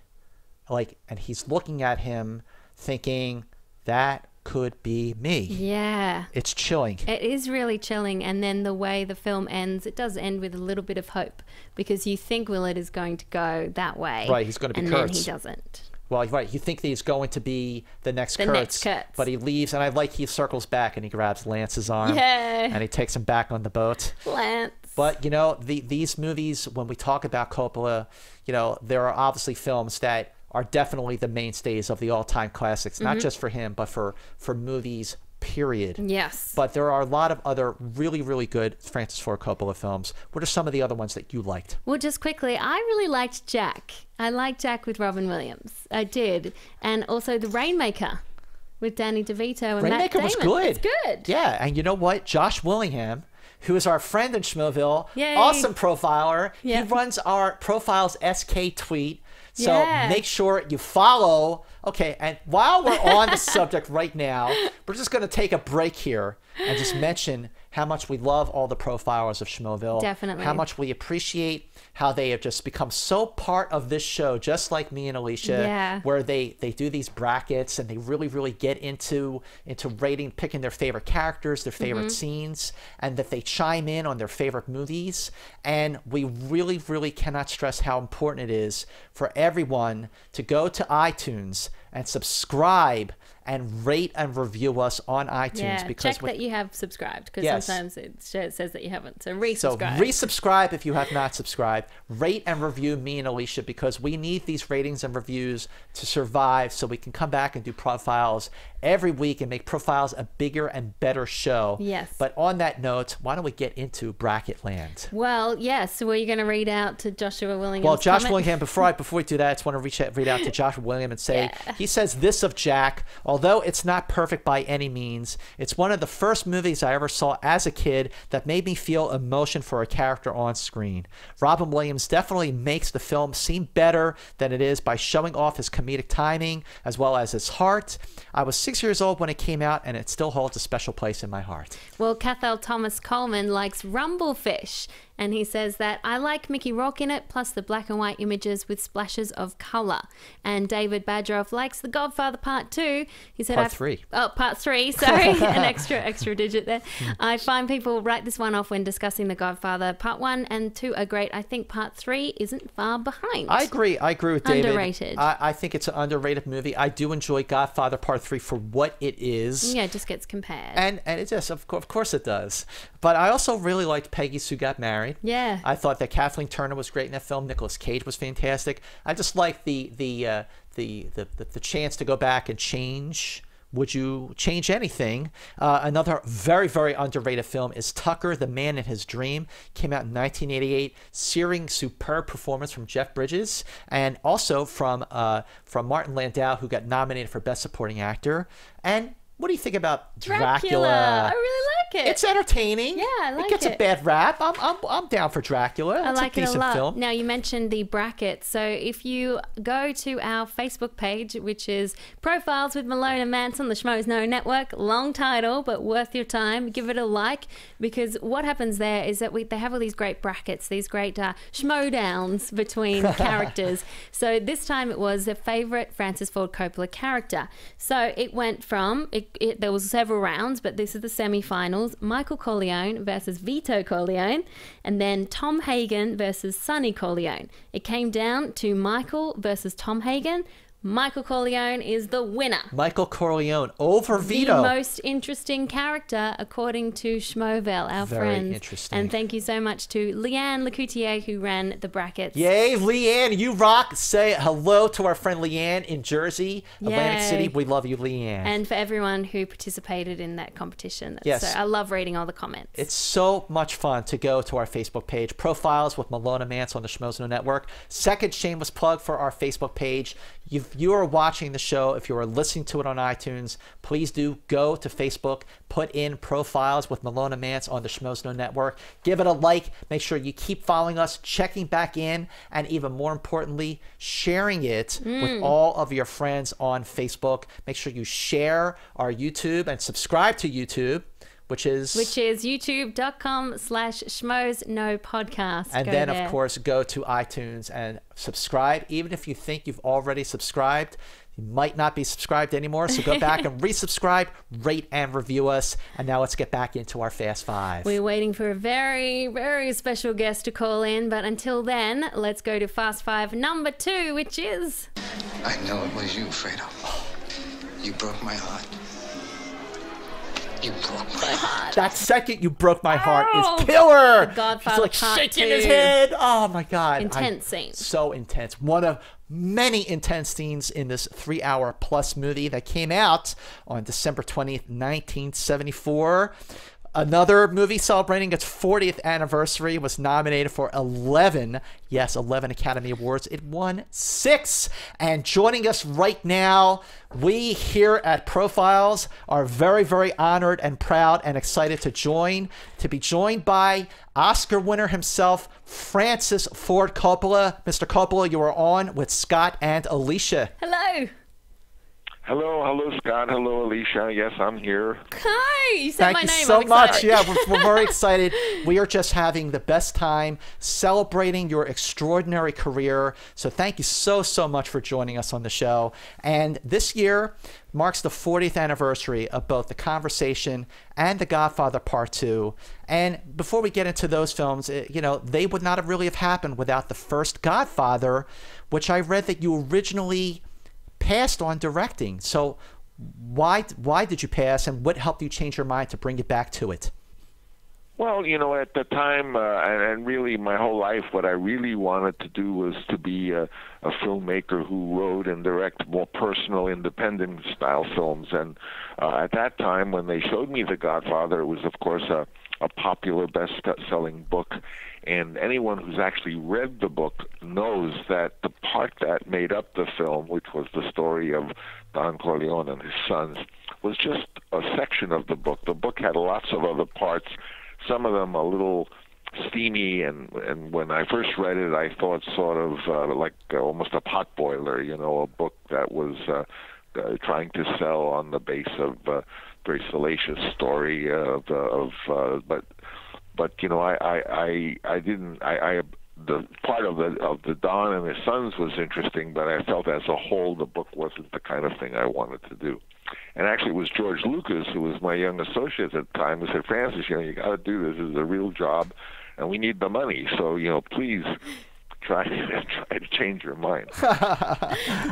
And he's looking at him thinking, that could be me. Yeah. It's chilling. It is really chilling. And then the way the film ends, it does end with a little bit of hope because you think Willard is going to go that way. Right, he's going to be Kurtz. And then Kurtz. he doesn't. Well, right, you think that he's going to be the next Kurtz, but he leaves, and he circles back and he grabs Lance's arm. Yeah. And he takes him back on the boat. Lance. But, these movies, when we talk about Coppola, there are obviously films that are definitely the mainstays of the all-time classics, not just for him, but for movies, period. Yes. But there are a lot of other really, really good Francis Ford Coppola films. What are some of the other ones that you liked? Well, just quickly, I really liked Jack. I liked Jack with Robin Williams. I did. And also The Rainmaker with Danny DeVito and Matt Damon. Rainmaker was good. It's good. Yeah, and you know what? Josh Willingham, who is our friend in Schmoville, Yay. awesome profiler. Yep. He runs our Profiles SK tweet. So Yeah. make sure you follow. Okay, and while we're on the subject right now, we're just going to take a break here and just mention how much we love all the profilers of Schmoville. Definitely. How much we appreciate how they have just become so part of this show, just like me and Alicia, Yeah. where they do these brackets and they really, really get into rating, picking their favorite characters, their favorite scenes, and that they chime in on their favorite movies. And we really, really cannot stress how important it is for everyone to go to iTunes and subscribe and rate and review us on iTunes. Yeah, because check that you have subscribed, because Yes. sometimes it says that you haven't. So So resubscribe. resubscribe if you have not subscribed. Rate and review me and Alicia, because we need these ratings and reviews to survive, so we can come back and do profiles every week and make profiles a bigger and better show. Yes. But on that note, why don't we get into bracket land? Well, yes. So were you going to read out to Joshua Williams? Well, Josh Willingham, before we do that, I just want to read out to Joshua Williams and say, he says this of Jack: although it's not perfect by any means, it's one of the first movies I ever saw as a kid that made me feel emotion for a character on screen. Robin Williams definitely makes the film seem better than it is by showing off his comedic timing as well as his heart. I was 6 years old when it came out, and it still holds a special place in my heart. Well, Cathal Thomas Coleman likes Rumblefish, and he says that I like Mickey Rourke in it, plus the black and white images with splashes of colour. And David Badgeroff likes The Godfather Part II. He said Part 3. Oh, Part 3, sorry. An extra digit there. I find people write this one off when discussing The Godfather. Part 1 and 2 are great. I think Part 3 isn't far behind. I agree with David. Underrated. I think it's an underrated movie. I do enjoy Godfather Part 3 for what it is. Yeah, it just gets compared. And it just, of course it does. But I also really liked Peggy's Who Got Married. Yeah. I thought that Kathleen Turner was great in that film. Nicolas Cage was fantastic. I just like the chance to go back and change. Would you change anything? Another very, very underrated film is Tucker, the Man in His Dream. Came out in 1988. Searing, superb performance from Jeff Bridges, and also from Martin Landau, who got nominated for Best Supporting Actor. And what do you think about Dracula? I really like it. It's entertaining. Yeah, I like it. Gets a bad rap. I'm down for Dracula. I like a it a decent lot. film. Now, you mentioned the bracket. So if you go to our Facebook page, which is Profiles with Malone and Mantz on the Schmoes Know Network, long title, but worth your time, give it a like, because what happens there is that they have all these great brackets, these great schmodowns between characters. So this time it was a favorite Francis Ford Coppola character. So it went from, there was several rounds, but this is the semi-finals. Michael Corleone versus Vito Corleone, and then Tom Hagen versus Sonny Corleone. It came down to Michael versus Tom Hagen. Michael Corleone is the winner. Michael Corleone over Vito. The most interesting character, according to Schmovel, our friends. Very interesting. And thank you so much to Leanne Lecoutier, who ran the brackets. Yay, Leanne, you rock. Say hello to our friend Leanne in Jersey, Atlantic City. We love you, Leanne. And for everyone who participated in that competition. Yes. So I love reading all the comments. It's so much fun to go to our Facebook page, Profiles with Malone and Mantz on the Schmoes Know Network. Second shameless plug for our Facebook page. If you are watching the show, if you are listening to it on iTunes, please do go to Facebook, put in Profiles with Malone and Mantz on the Schmoes Know Network. Give it a like. Make sure you keep following us, checking back in, and even more importantly, sharing it with all of your friends on Facebook. Make sure you share our YouTube and subscribe to YouTube. Which is youtube.com/schmoesknowpodcast. And go then, there. of course, go to iTunes and subscribe. Even if you think you've already subscribed, you might not be subscribed anymore. So go back and resubscribe, rate and review us. And now let's get back into our Fast Five. We're waiting for a very, very special guest to call in. But until then, let's go to Fast Five number 2, which is... I know it was you, Fredo. You broke my heart. You broke my heart. That second "you broke my heart" is killer. The Godfather He's like Part shaking 2. his head. Oh my God. Intense scene. So intense. One of many intense scenes in this 3-hour plus movie that came out on December 20th, 1974. Another movie celebrating its 40th anniversary, was nominated for 11 Academy Awards. It won 6. And joining us right now, we here at Profiles are very, very honored and proud and excited to be joined by Oscar winner himself, Francis Ford Coppola. Mr. Coppola, you are on with Scott and Alicia. Hello. Hello, Scott. Hello, Alicia. Yes, I'm here. Hi. You said Thank my you name. so I'm much. excited. Yeah, we're very excited. We are just having the best time celebrating your extraordinary career. So thank you so much for joining us on the show. And this year marks the 40th anniversary of both The Conversation and The Godfather Part II. And before we get into those films, they would not have really have happened without the first Godfather, which I read that you originally passed on directing. So Why did you pass, and what helped you change your mind to bring it back to it? Well, at the time, and really my whole life, what I really wanted to do was to be a filmmaker who wrote and direct more personal, independent style films. And at that time, when they showed me The Godfather, it was, of course, a popular, best-selling book. And anyone who's actually read the book knows that the part that made up the film, which was the story of Don Corleone and his sons, was just a section of the book. The book had lots of other parts, some of them a little steamy, and when I first read it, I thought sort of like almost a potboiler, a book that was trying to sell on the base of a very salacious story but the part of the Don and his sons was interesting, but I felt as a whole the book wasn't the kind of thing I wanted to do. And actually, it was George Lucas, who was my young associate at the time, who said, "Francis, you got to do this. This is a real job, and we need the money. So, please try to change your mind."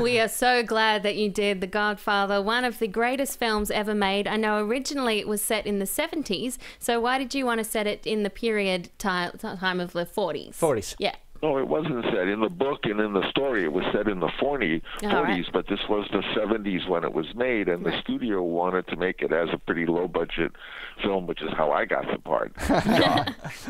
We are so glad that you did The Godfather, one of the greatest films ever made. I know originally it was set in the 70s, so why did you want to set it in the period time of the 40s? 40s. Yeah. No, it wasn't set. In the book and in the story, it was set in the 40s, right. But this was the 70s when it was made, and the studio wanted to make it as a pretty low-budget film, which is how I got the part.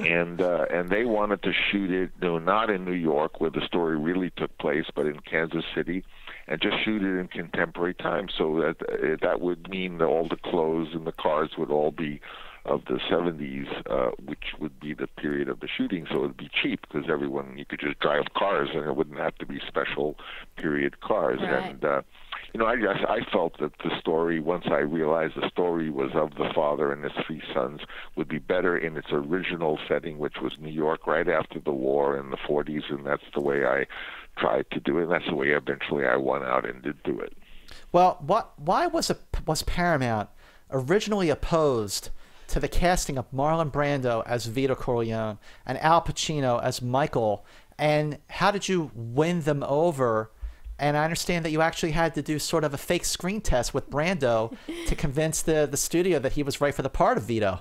And they wanted to shoot it, not in New York, where the story really took place, but in Kansas City, and just shoot it in contemporary time, so that would mean that all the clothes and the cars would all be of the 70s, which would be the period of the shooting, so it would be cheap because you could just drive cars and it wouldn't have to be special period cars. Right. And I felt that the story, once I realized the story was of the father and his three sons, would be better in its original setting, which was New York right after the war in the 40s, and that's the way I tried to do it. And that's the way eventually I won out and did do it. Well, why was Paramount originally opposed to the casting of Marlon Brando as Vito Corleone and Al Pacino as Michael, and how did you win them over? And I understand that you actually had to do sort of a fake screen test with Brando to convince the studio that he was right for the part of Vito.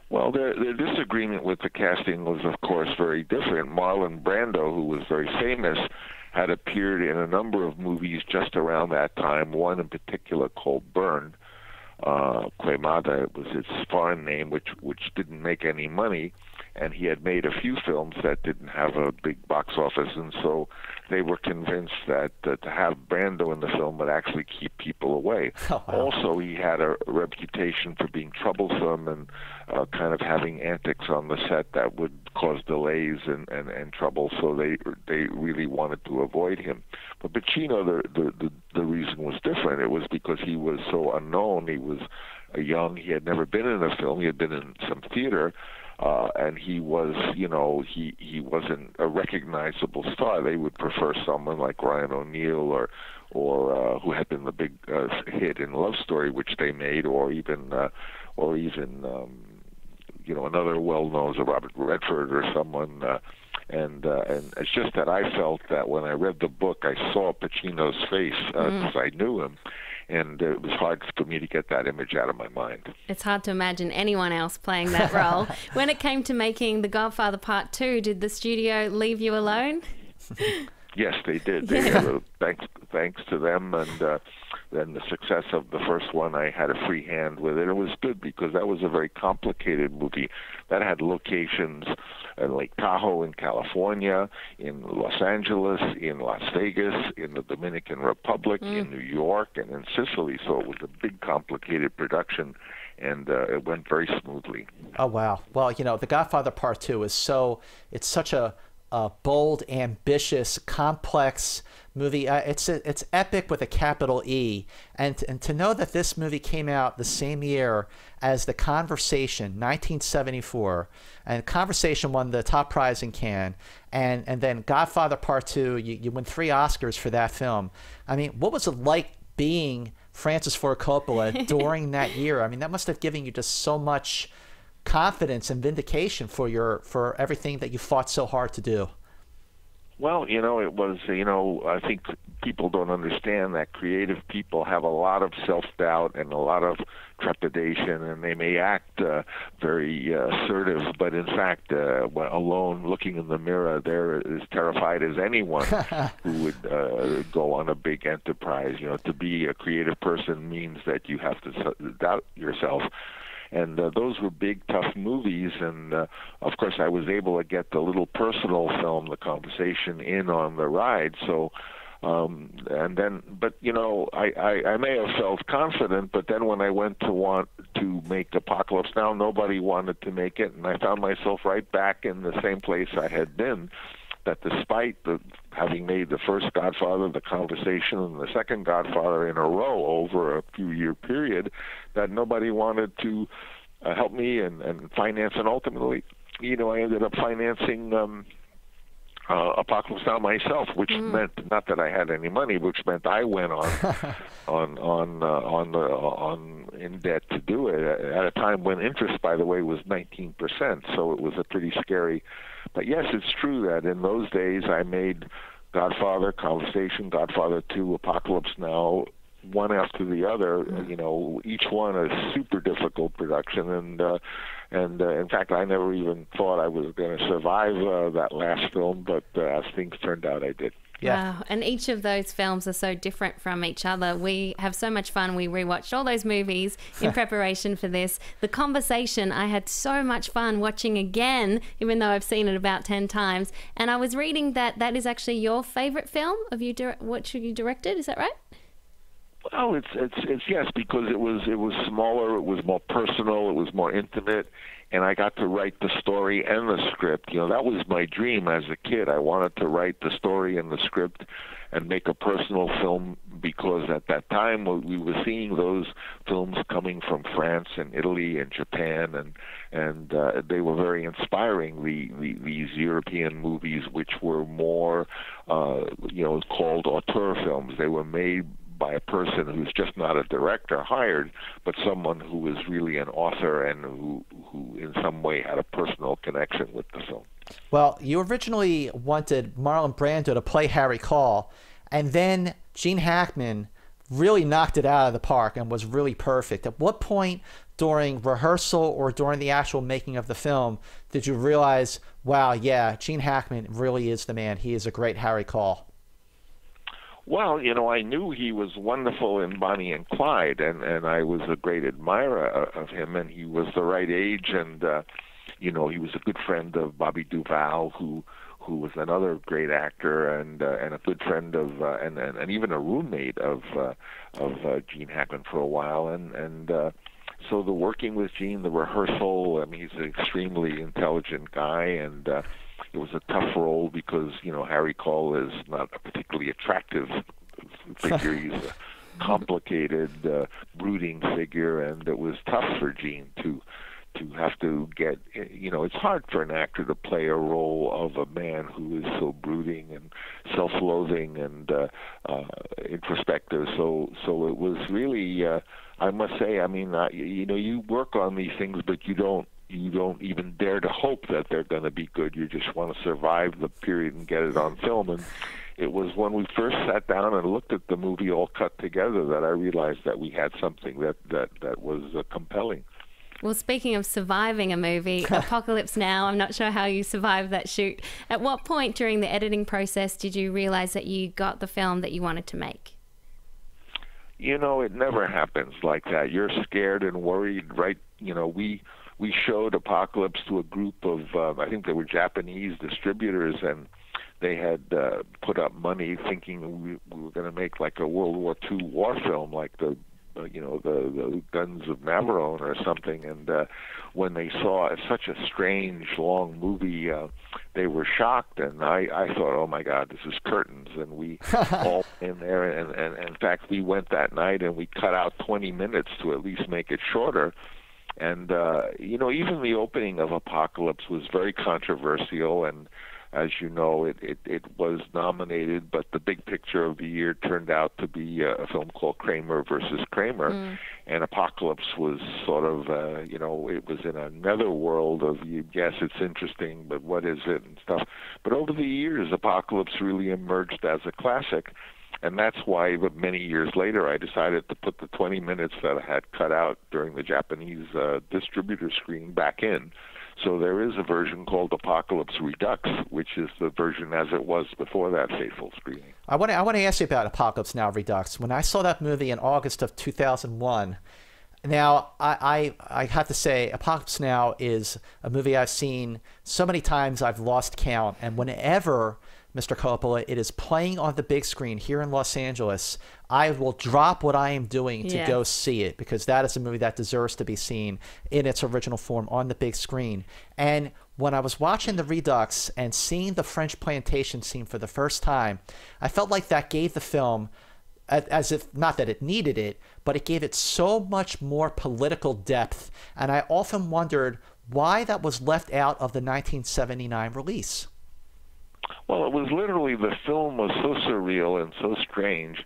Well, their disagreement with the casting was, of course, very different. Marlon Brando, who was very famous, had appeared in a number of movies just around that time, one in particular called Burn. Quemada was its foreign name, which didn't make any money, and he had made a few films that didn't have a big box office, and so they were convinced that to have Brando in the film would actually keep people away. Oh, wow. Also, he had a reputation for being troublesome and kind of having antics on the set that would cause delays and trouble, so they really wanted to avoid him. But Pacino, the reason was different. It was because he was so unknown. He was young. He had never been in a film. He had been in some theater. And he was, he wasn't a recognizable star. They would prefer someone like Ryan O'Neal or who had been the big hit in Love Story, which they made, or even another well-known, Robert Redford or someone. And it's just that I felt that when I read the book, I saw Pacino's face because I knew him. And it was hard for me to get that image out of my mind. It's hard to imagine anyone else playing that role. When it came to making The Godfather Part II, did the studio leave you alone? Yes, they did. Thanks to them, and then the success of the first one, I had a free hand with it. It was good because that was a very complicated movie that had locations in Lake Tahoe in California, in Los Angeles, in Las Vegas, in the Dominican Republic, in New York, and in Sicily. So it was a big, complicated production, and it went very smoothly. Oh, wow. Well, The Godfather Part II it's such a bold, ambitious, complex movie. It's epic with a capital E. And to know that this movie came out the same year as The Conversation, 1974, and Conversation won the top prize in Cannes, and then Godfather Part II, you win 3 Oscars for that film. I mean, what was it like being Francis Ford Coppola during that year? I mean, that must have given you just so much confidence and vindication for everything that you fought so hard to do. Well, it was, I think people don't understand that creative people have a lot of self-doubt and a lot of trepidation, and they may act very assertive, but in fact, alone looking in the mirror, they're as terrified as anyone who would go on a big enterprise. You know, to be a creative person means that you have to doubt yourself. And those were big, tough movies, and of course I was able to get the little personal film, The Conversation, in on the ride. So, and then, but you know, I may have felt confident, but then when I went to want to make Apocalypse Now, nobody wanted to make it, and I found myself right back in the same place I had been. That despite having made the first Godfather, The Conversation, and the second Godfather in a row over a few-year period, that nobody wanted to help me and finance. And ultimately, you know, I ended up financing Apocalypse Now myself, which meant not that I had any money, which meant I went on in debt to do it at a time when interest, by the way, was 19%. So it was a pretty scary. But yes, it's true that in those days I made Godfather, Conversation, Godfather 2, Apocalypse Now, one after the other. You know, each one a super difficult production, and in fact, I never even thought I was going to survive that last film, but as things turned out, I did. Yeah. Wow. And each of those films are so different from each other. We have so much fun. We rewatched all those movies in preparation for this. The Conversation, I had so much fun watching again, even though I've seen it about 10 times. And I was reading that that is actually your favorite film of what you directed. Is that right? Well, it's yes, because it was smaller, it was more personal, it was more intimate, and I got to write the story and the script. You know, that was my dream as a kid. I wanted to write the story and the script and make a personal film, because at that time we were seeing those films coming from France and Italy and Japan, and they were very inspiring. These European movies, which were more, called auteur films. They were made by a person who's just not a director hired, but someone who was really an author and who in some way had a personal connection with the film. Well, you originally wanted Marlon Brando to play Harry Cole, and then Gene Hackman really knocked it out of the park and was really perfect. At what point during rehearsal or during the actual making of the film did you realize, wow, yeah, Gene Hackman really is the man. He is a great Harry Cole? Well, you know, I knew he was wonderful in Bonnie and Clyde, and I was a great admirer of him, and he was the right age, and he was a good friend of Bobby Duvall, who was another great actor, and a good friend of and even a roommate of Gene Hackman for a while, and so the working with Gene, the rehearsal. I mean, he's an extremely intelligent guy, and it was a tough role because, you know, Harry Cole is not a particularly attractive figure. He's a complicated, brooding figure, and it was tough for Gene to have to get, you know, it's hard for an actor to play a role of a man who is so brooding and self-loathing and introspective. So it was really, I must say, I mean, you work on these things, but you don't even dare to hope that they're going to be good. You just want to survive the period and get it on film. And it was when we first sat down and looked at the movie all cut together that I realized that we had something that was compelling. Well, speaking of surviving a movie, Apocalypse Now, I'm not sure how you survived that shoot. At what point during the editing process did you realize that you got the film that you wanted to make? You know, it never happens like that. You're scared and worried, right? You know, we showed Apocalypse to a group of, I think they were Japanese distributors, and they had put up money thinking we were going to make like a World War II war film, like the Guns of Navarone or something. And when they saw such a strange, long movie, they were shocked. And I thought, oh my God, this is curtains. And we all in there. And in fact, we went that night and we cut out 20 minutes to at least make it shorter. And, even the opening of Apocalypse was very controversial, and as you know, it was nominated, but the big picture of the year turned out to be a film called Kramer versus Kramer, and Apocalypse was sort of, it was in another world of, yes, it's interesting, but what is it and stuff. But over the years, Apocalypse really emerged as a classic. And that's why many years later I decided to put the 20 minutes that I had cut out during the Japanese distributor screening back in. So there is a version called Apocalypse Redux, which is the version as it was before that fateful screening. I want to ask you about Apocalypse Now Redux. When I saw that movie in August of 2001, now I have to say Apocalypse Now is a movie I've seen so many times I've lost count. And whenever, Mr. Coppola, it is playing on the big screen here in Los Angeles, I will drop what I am doing to go see it, because that is a movie that deserves to be seen in its original form on the big screen. And when I was watching the Redux and seeing the French plantation scene for the first time, I felt like that gave the film, as if, not that it needed it, but it gave it so much more political depth. And I often wondered why that was left out of the 1979 release. Well, it was literally, the film was so surreal and so strange.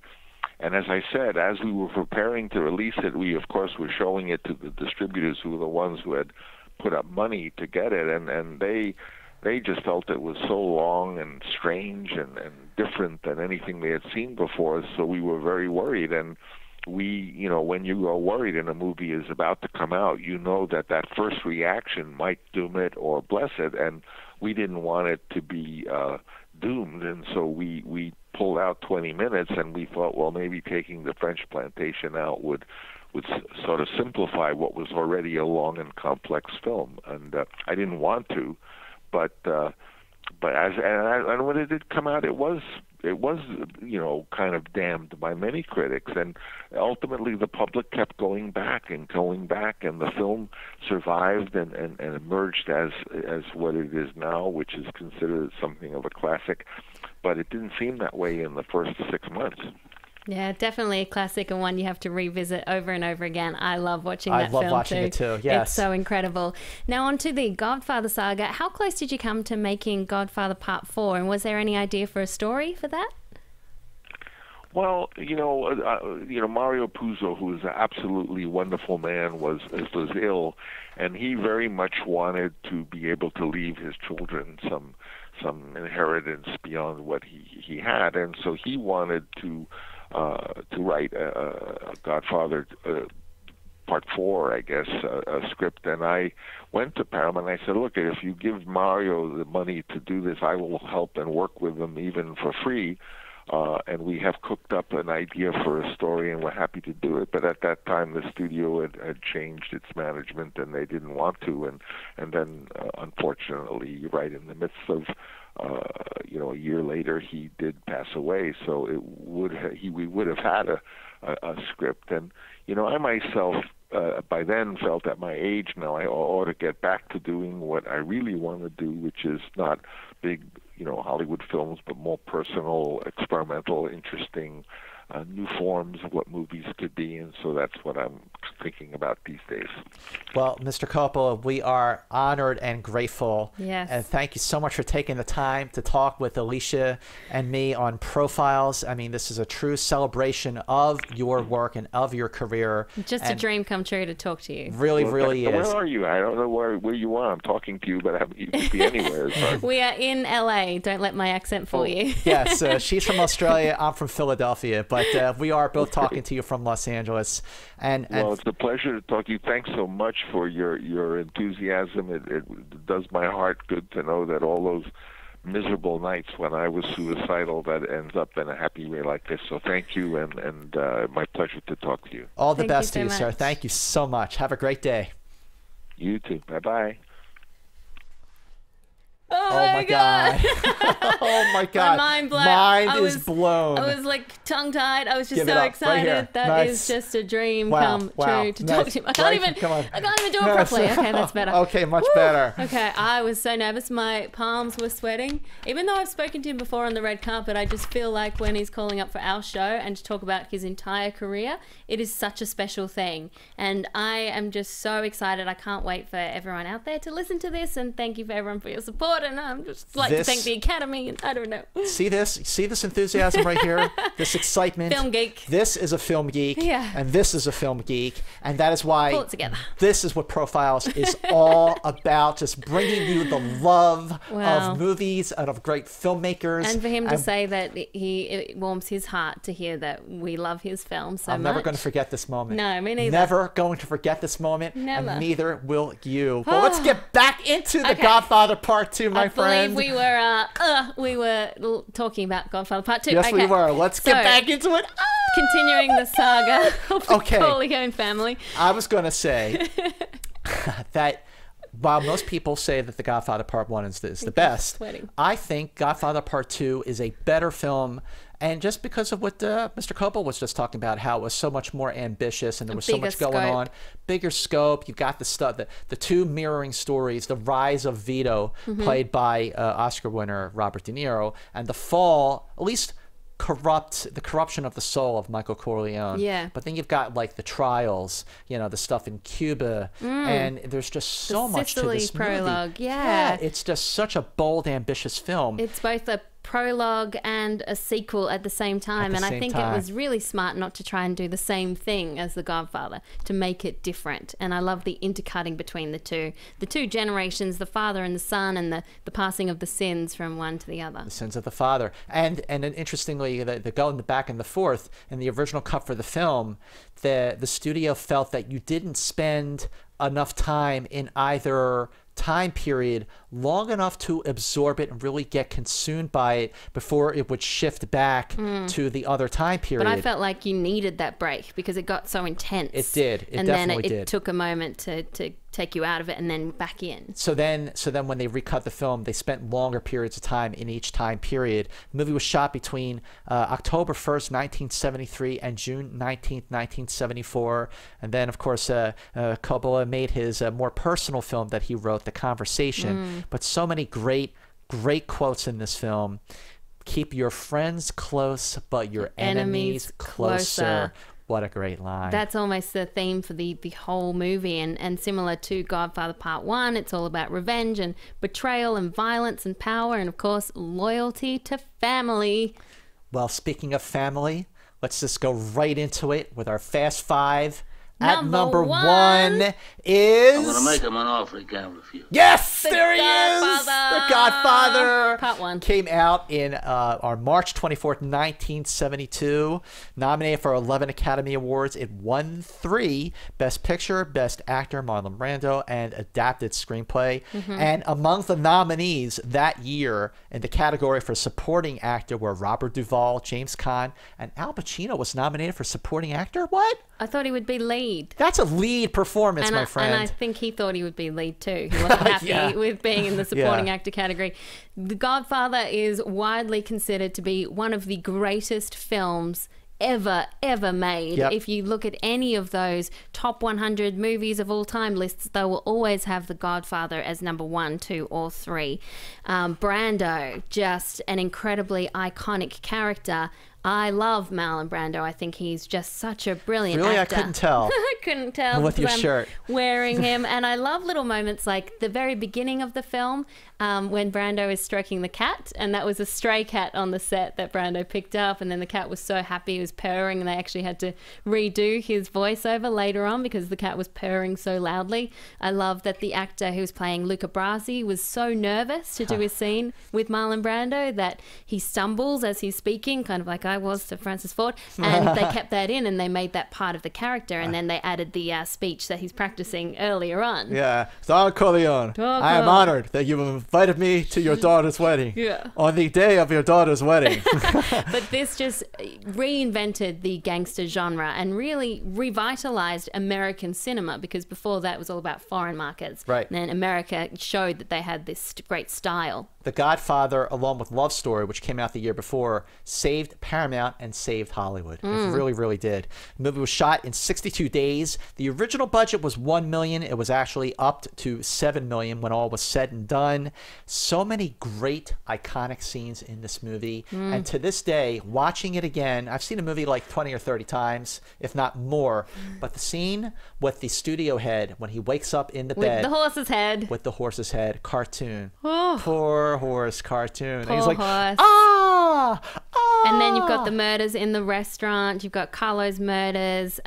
And as I said, as we were preparing to release it, we, of course, were showing it to the distributors, who were the ones who had put up money to get it. And they just felt it was so long and strange and different than anything they had seen before. So we were very worried. And we, you know, when you are worried and a movie is about to come out, you know that that first reaction might doom it or bless it. And we didn't want it to be doomed. And so we pulled out 20 minutes, and we thought, well, maybe taking the French plantation out would sort of simplify what was already a long and complex film. And I didn't want to, but when it did come out, it was you know, kind of damned by many critics, and ultimately the public kept going back, and the film survived and emerged as what it is now, which is considered something of a classic. But it didn't seem that way in the first 6 months. Yeah, definitely a classic, and one you have to revisit over and over again. I love watching that film too. I love watching it too, yes. It's so incredible. Now on to the Godfather saga. How close did you come to making Godfather Part 4, and was there any idea for a story for that? Well, you know, Mario Puzo, who is an absolutely wonderful man, was ill, and he very much wanted to be able to leave his children some inheritance beyond what he had, and so he wanted to write a Godfather Part 4, I guess, a script. And I went to Paramount and I said, look, if you give Mario the money to do this, I will help and work with him even for free. And we have cooked up an idea for a story, and we're happy to do it. But at that time, the studio had changed its management, and they didn't want to. And then, unfortunately, right in the midst of, a year later, he did pass away. So we would have had a script. And I myself, by then, felt at my age now, I ought to get back to doing what I really want to do, which is not big, Hollywood films, but more personal, experimental, interesting, new forms of what movies could be. And so that's what I'm thinking about these days. Well, Mr. Coppola, we are honored and grateful. Yes. And thank you so much for taking the time to talk with Alicia and me on Profiles. I mean, this is a true celebration of your work and of your career. Just a dream come true to talk to you. Really, really is. Where are you? I don't know where you are. I'm talking to you, but you could be anywhere. We are in LA. Don't let my accent fool you. Yes, she's from Australia. I'm from Philadelphia. But we are both talking to you from Los Angeles. Well, it's a pleasure to talk to you. Thanks so much for your enthusiasm. It does my heart good to know that all those miserable nights when I was suicidal, that ends up in a happy way like this. So thank you, and my pleasure to talk to you. All the best to you, sir. Thank you so much. Have a great day. You too. Bye-bye. Oh my God. Oh my God. My mind blown. Mine is blown. I was like tongue-tied. I was just Give it so up. excited. Right That is just a dream come true to talk to you. I can't even do it properly. Okay, that's better. Okay, much better. Okay, I was so nervous. My palms were sweating. Even though I've spoken to him before on the red carpet, I just feel like when he's calling up for our show and to talk about his entire career, it is such a special thing. And I am just so excited. I can't wait for everyone out there to listen to this, and thank you for everyone for your support. And I'm just like to thank the Academy Academy. I don't know. See this enthusiasm right here? This excitement. Film geek. This is a film geek. Yeah. And this is a film geek. And that is why Pull it together. This is what Profiles is all about. Just bringing you the love of movies and of great filmmakers. And for him to say that it warms his heart to hear that we love his film so much. I'm never going to forget this moment. No, me neither. Never going to forget this moment. Never. And neither will you. But let's get back into The Godfather Part II, my friend. I believe we were talking about Godfather Part II. Yes, we were. Let's get back into it. Continuing the saga of the Corleone family. I was going to say that while most people say that The Godfather Part 1 is the best, I think Godfather Part 2 is a better film. And just because of what Mr. Coppola was just talking about, how it was so much more ambitious and there was so much going on. Bigger scope. You got the stuff, the two mirroring stories, the rise of Vito, played by Oscar winner Robert De Niro, and the fall, at least the corruption of the soul of Michael Corleone. Yeah. But then you've got like the trials, the stuff in Cuba, and there's just so much to this prologue. movie. Yeah. It's just such a bold, ambitious film. It's both a prologue and a sequel at the same time, and I think it was really smart not to try and do the same thing as The Godfather, to make it different. And I love the intercutting between the two generations, the father and the son, and the passing of the sins from one to the other. The sins of the father. And then interestingly, the go in the back and the forth in the original cut for the film, the studio felt that you didn't spend enough time in either time period long enough to absorb it and really get consumed by it before it would shift back to the other time period. But I felt like you needed that break because it got so intense. It did. It and definitely then it did. took a moment to take you out of it and then back in. So then when they recut the film, they spent longer periods of time in each time period. The movie was shot between October 1st, 1973 and June 19th, 1974. And then, of course, Coppola made his more personal film that he wrote, The Conversation. But so many great quotes in this film. Keep your friends close, but your enemies closer. What a great line. That's almost the theme for the whole movie. And similar to Godfather Part 1, it's all about revenge and betrayal and violence and power and, of course, loyalty to family. Well, speaking of family, let's just go right into it with our Fast Five. At number one is... I'm going to make him an offer he can't refuse. Yes, there he is! The Godfather! Part 1. Came out in on March 24th, 1972. Nominated for 11 Academy Awards. It won 3. Best Picture, Best Actor, Marlon Brando, and Adapted Screenplay. And among the nominees that year in the category for Supporting Actor were Robert Duvall, James Caan, and Al Pacino was nominated for Supporting Actor? What? I thought he would be lead. That's a lead performance, my friend. And I think he thought he would be lead too. He wasn't happy with being in the supporting actor category. The Godfather is widely considered to be one of the greatest films ever made. If you look at any of those top 100 movies of all time lists, they will always have The Godfather as number 1, 2, or 3. Brando, just an incredibly iconic character. I love Marlon Brando. I think he's just such a brilliant actor. Really? I couldn't tell. I couldn't tell with your shirt. Wearing him. And I love little moments like the very beginning of the film when Brando is stroking the cat. And that was a stray cat on the set that Brando picked up. And then the cat was so happy he was purring. And they actually had to redo his voiceover later on because the cat was purring so loudly. I love that the actor who was playing Luca Brasi was so nervous to do his scene with Marlon Brando that he stumbles as he's speaking, kind of like I was to Francis Ford, and they kept that in and they made that part of the character, and then they added the speech that he's practicing earlier on. Yeah. Don Corleone, I am honored that you invited me to your daughter's wedding. On the day of your daughter's wedding. But this just reinvented the gangster genre and really revitalized American cinema, because before that it was all about foreign markets. Right. And then America showed that they had this great style. The Godfather, along with Love Story, which came out the year before, saved Paramount and saved Hollywood. It really, really did. The movie was shot in 62 days. The original budget was $1 million. It was actually upped to $7 million when all was said and done. So many great, iconic scenes in this movie. And to this day, watching it again, I've seen a movie like 20 or 30 times, if not more. But the scene with the studio head, when he wakes up in the bed. With the horse's head. With the horse's head. Cartoon. Poor horse cartoon. Poor and he's like, horse. ah, ah. And then you've got the murders in the restaurant. You've got Carlo's murders.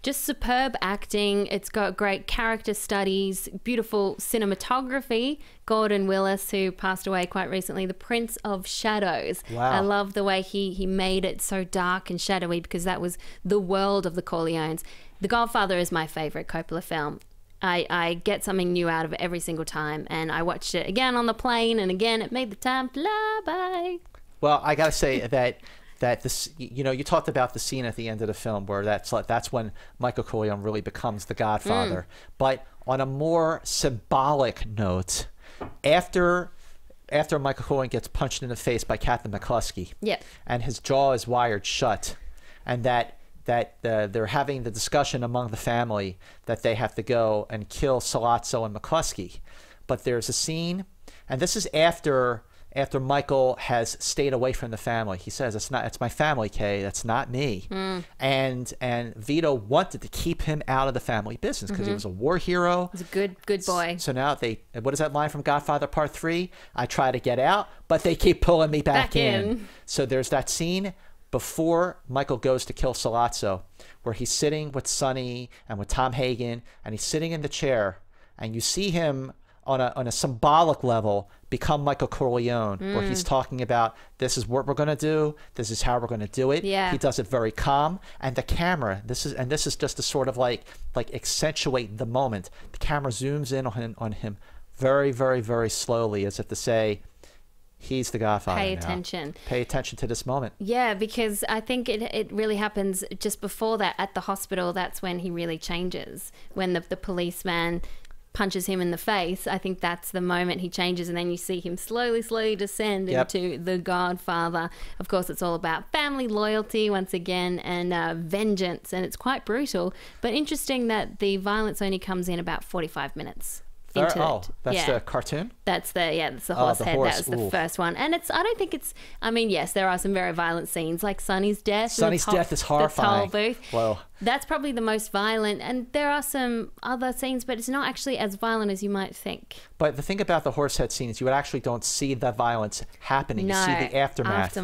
Just superb acting. It's got great character studies, beautiful cinematography. Gordon Willis, who passed away quite recently, the Prince of Shadows. Wow. I love the way he made it so dark and shadowy because that was the world of the Corleones. The Godfather is my favorite Coppola film. I get something new out of it every single time, and I watched it again on the plane, and again it made the time fly by. Well, I gotta say that this, you know, you talked about the scene at the end of the film where that's when Michael Corleone really becomes the Godfather. But on a more symbolic note, after Michael Corleone gets punched in the face by Captain McCluskey, and his jaw is wired shut, and that they're having the discussion among the family that they have to go and kill Sollozzo and McCluskey. But there's a scene, and this is after Michael has stayed away from the family. He says, it's my family, Kay, that's not me. And Vito wanted to keep him out of the family business because he was a war hero. He's a good boy. So now what is that line from Godfather Part III? I try to get out, but they keep pulling me back in. So there's that scene before Michael goes to kill Sollozzo, where he's sitting with Sonny and with Tom Hagen, and he's sitting in the chair, and you see him on a symbolic level become Michael Corleone, where he's talking about, this is what we're going to do, this is how we're going to do it. He does it very calm, and the camera, this is just to sort of like accentuate the moment. The camera zooms in on him very, very, very slowly, as if to say, he's the Godfather. Pay attention. Pay attention to this moment. Yeah, because I think it really happens just before that at the hospital. That's when he really changes. When the policeman punches him in the face, I think that's the moment he changes, and then you see him slowly descend into the Godfather. Of course, it's all about family loyalty once again, and vengeance, and it's quite brutal. But interesting that the violence only comes in about 45 minutes. That's the cartoon? That's the horse head. Horse. That was the first one. And I don't think it's, I mean, yes, there are some very violent scenes, like Sonny's death. Sonny's death is horrifying. The toll booth. Whoa. That's probably the most violent. And there are some other scenes, but it's not actually as violent as you might think. But the thing about the horsehead scene is you actually don't see the violence happening. No, you see the aftermath,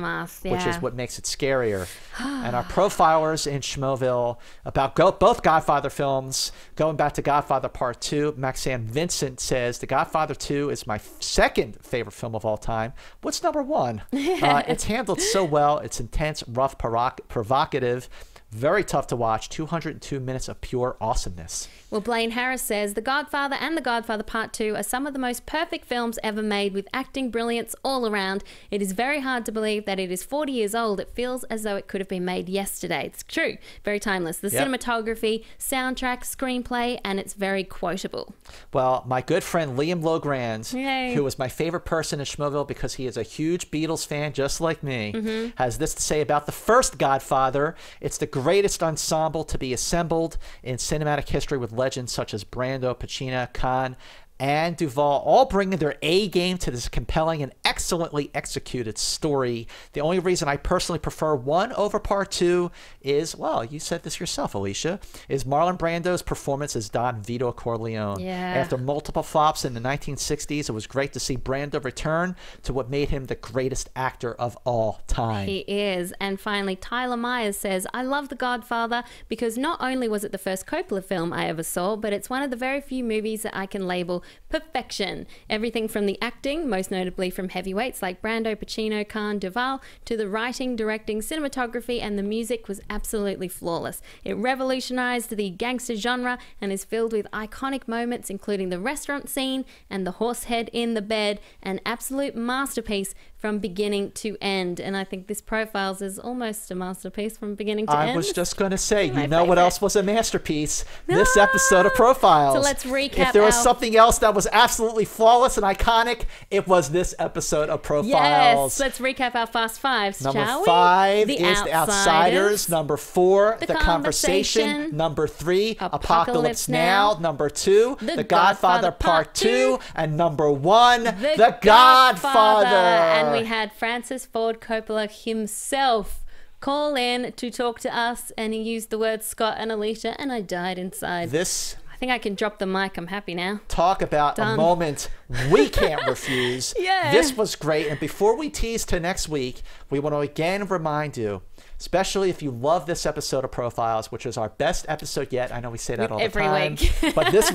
yeah. which is what makes it scarier. And our profilers in Schmoville about both Godfather films, going back to Godfather Part II, Maxine Vincent says, The Godfather 2 is my second favorite film of all time. What's number one? It's handled so well. It's intense, rough, provocative, very tough to watch. 202 minutes of pure awesomeness. Well, Blaine Harris says, The Godfather and The Godfather Part 2 are some of the most perfect films ever made, with acting brilliance all around. It is very hard to believe that it is 40 years old. It feels as though it could have been made yesterday. It's true. Very timeless. The cinematography, soundtrack, screenplay, and it's very quotable. Well, my good friend Liam Logrand, who was my favorite person in Schmoville because he is a huge Beatles fan just like me, has this to say about the first Godfather. It's the greatest ensemble to be assembled in cinematic history, with legends such as Brando, Pacino, Caan, and Duvall, all bringing their A game to this compelling and excellently executed story. The only reason I personally prefer one over Part 2 is, well, you said this yourself, Alicia, is Marlon Brando's performance as Don Vito Corleone. After multiple flops in the 1960s, it was great to see Brando return to what made him the greatest actor of all time. He is. And finally, Tyler Myers says, I love The Godfather because not only was it the first Coppola film I ever saw, but it's one of the very few movies that I can label perfection. Everything from the acting, most notably from heavyweights like Brando, Pacino, Caan, Duvall, to the writing, directing, cinematography, and the music was absolutely flawless. It revolutionized the gangster genre and is filled with iconic moments, including the restaurant scene and the horse head in the bed, an absolute masterpiece from beginning to end. And I think this profiles is almost a masterpiece from beginning to end. I was just going to say, you know what else was a masterpiece? This episode of Profiles. So let's recap. If there was something else that was absolutely flawless and iconic, it was this episode of Profiles. Yes, let's recap our Fast Fives, shall we? Number 5 is The Outsiders. Number 4, The Conversation. Number 3, Apocalypse Now. Number 2, The Godfather Part 2. And number 1, The Godfather. And we had Francis Ford Coppola himself call in to talk to us, and he used the words Scott and Alicia, and I died inside. This think I can drop the mic. I'm happy now. Talk about a moment we can't refuse. Yeah. This was great. And before we tease to next week, we want to again remind you, especially if you love this episode of Profiles, which is our best episode yet. I know we say that all the time. Every week. But this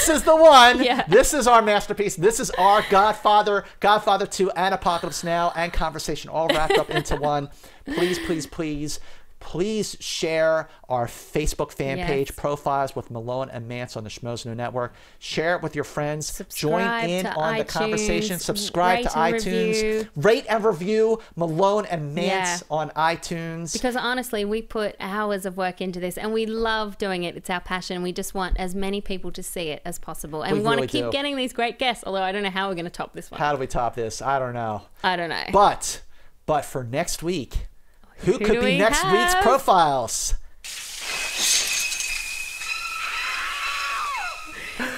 is the one. Yeah. This is our masterpiece. This is our Godfather, Godfather 2, and Apocalypse Now, and Conversation all wrapped up into one. Please, please, please. Please share our Facebook fan page, Profiles with Malone and Mantz on the Schmoes Know Network. Share it with your friends. Subscribe Join in on the iTunes, conversation. Subscribe to iTunes. Review. Rate and review Malone and Mantz on iTunes. Because honestly, we put hours of work into this and we love doing it. It's our passion. We just want as many people to see it as possible. And we want to keep getting these great guests, although I don't know how we're going to top this one. How do we top this? I don't know. I don't know. But for next week, who could be next week's Profiles?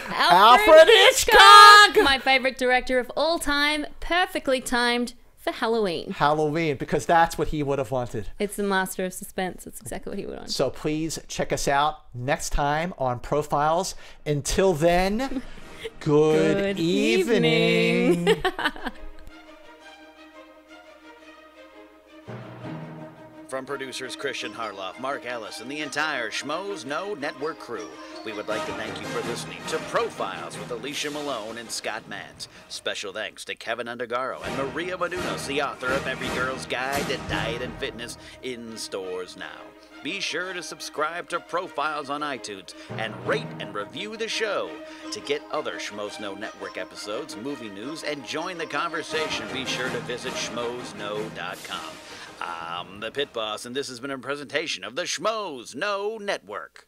Alfred Hitchcock! My favorite director of all time, perfectly timed for Halloween. Halloween, because that's what he would have wanted. It's the master of suspense. That's exactly what he would want. So please check us out next time on Profiles. Until then, good evening. From producers Christian Harloff, Mark Ellis, and the entire Schmoes Know Network crew, we would like to thank you for listening to Profiles with Alicia Malone and Scott Mantz. Special thanks to Kevin Undergaro and Maria Madunos, the author of Every Girl's Guide to Diet and Fitness, in stores now. Be sure to subscribe to Profiles on iTunes and rate and review the show. To get other Schmoes Know Network episodes, movie news, and join the conversation, be sure to visit schmoesknow.com. I'm the Pit Boss, and this has been a presentation of the Schmoes Know Network.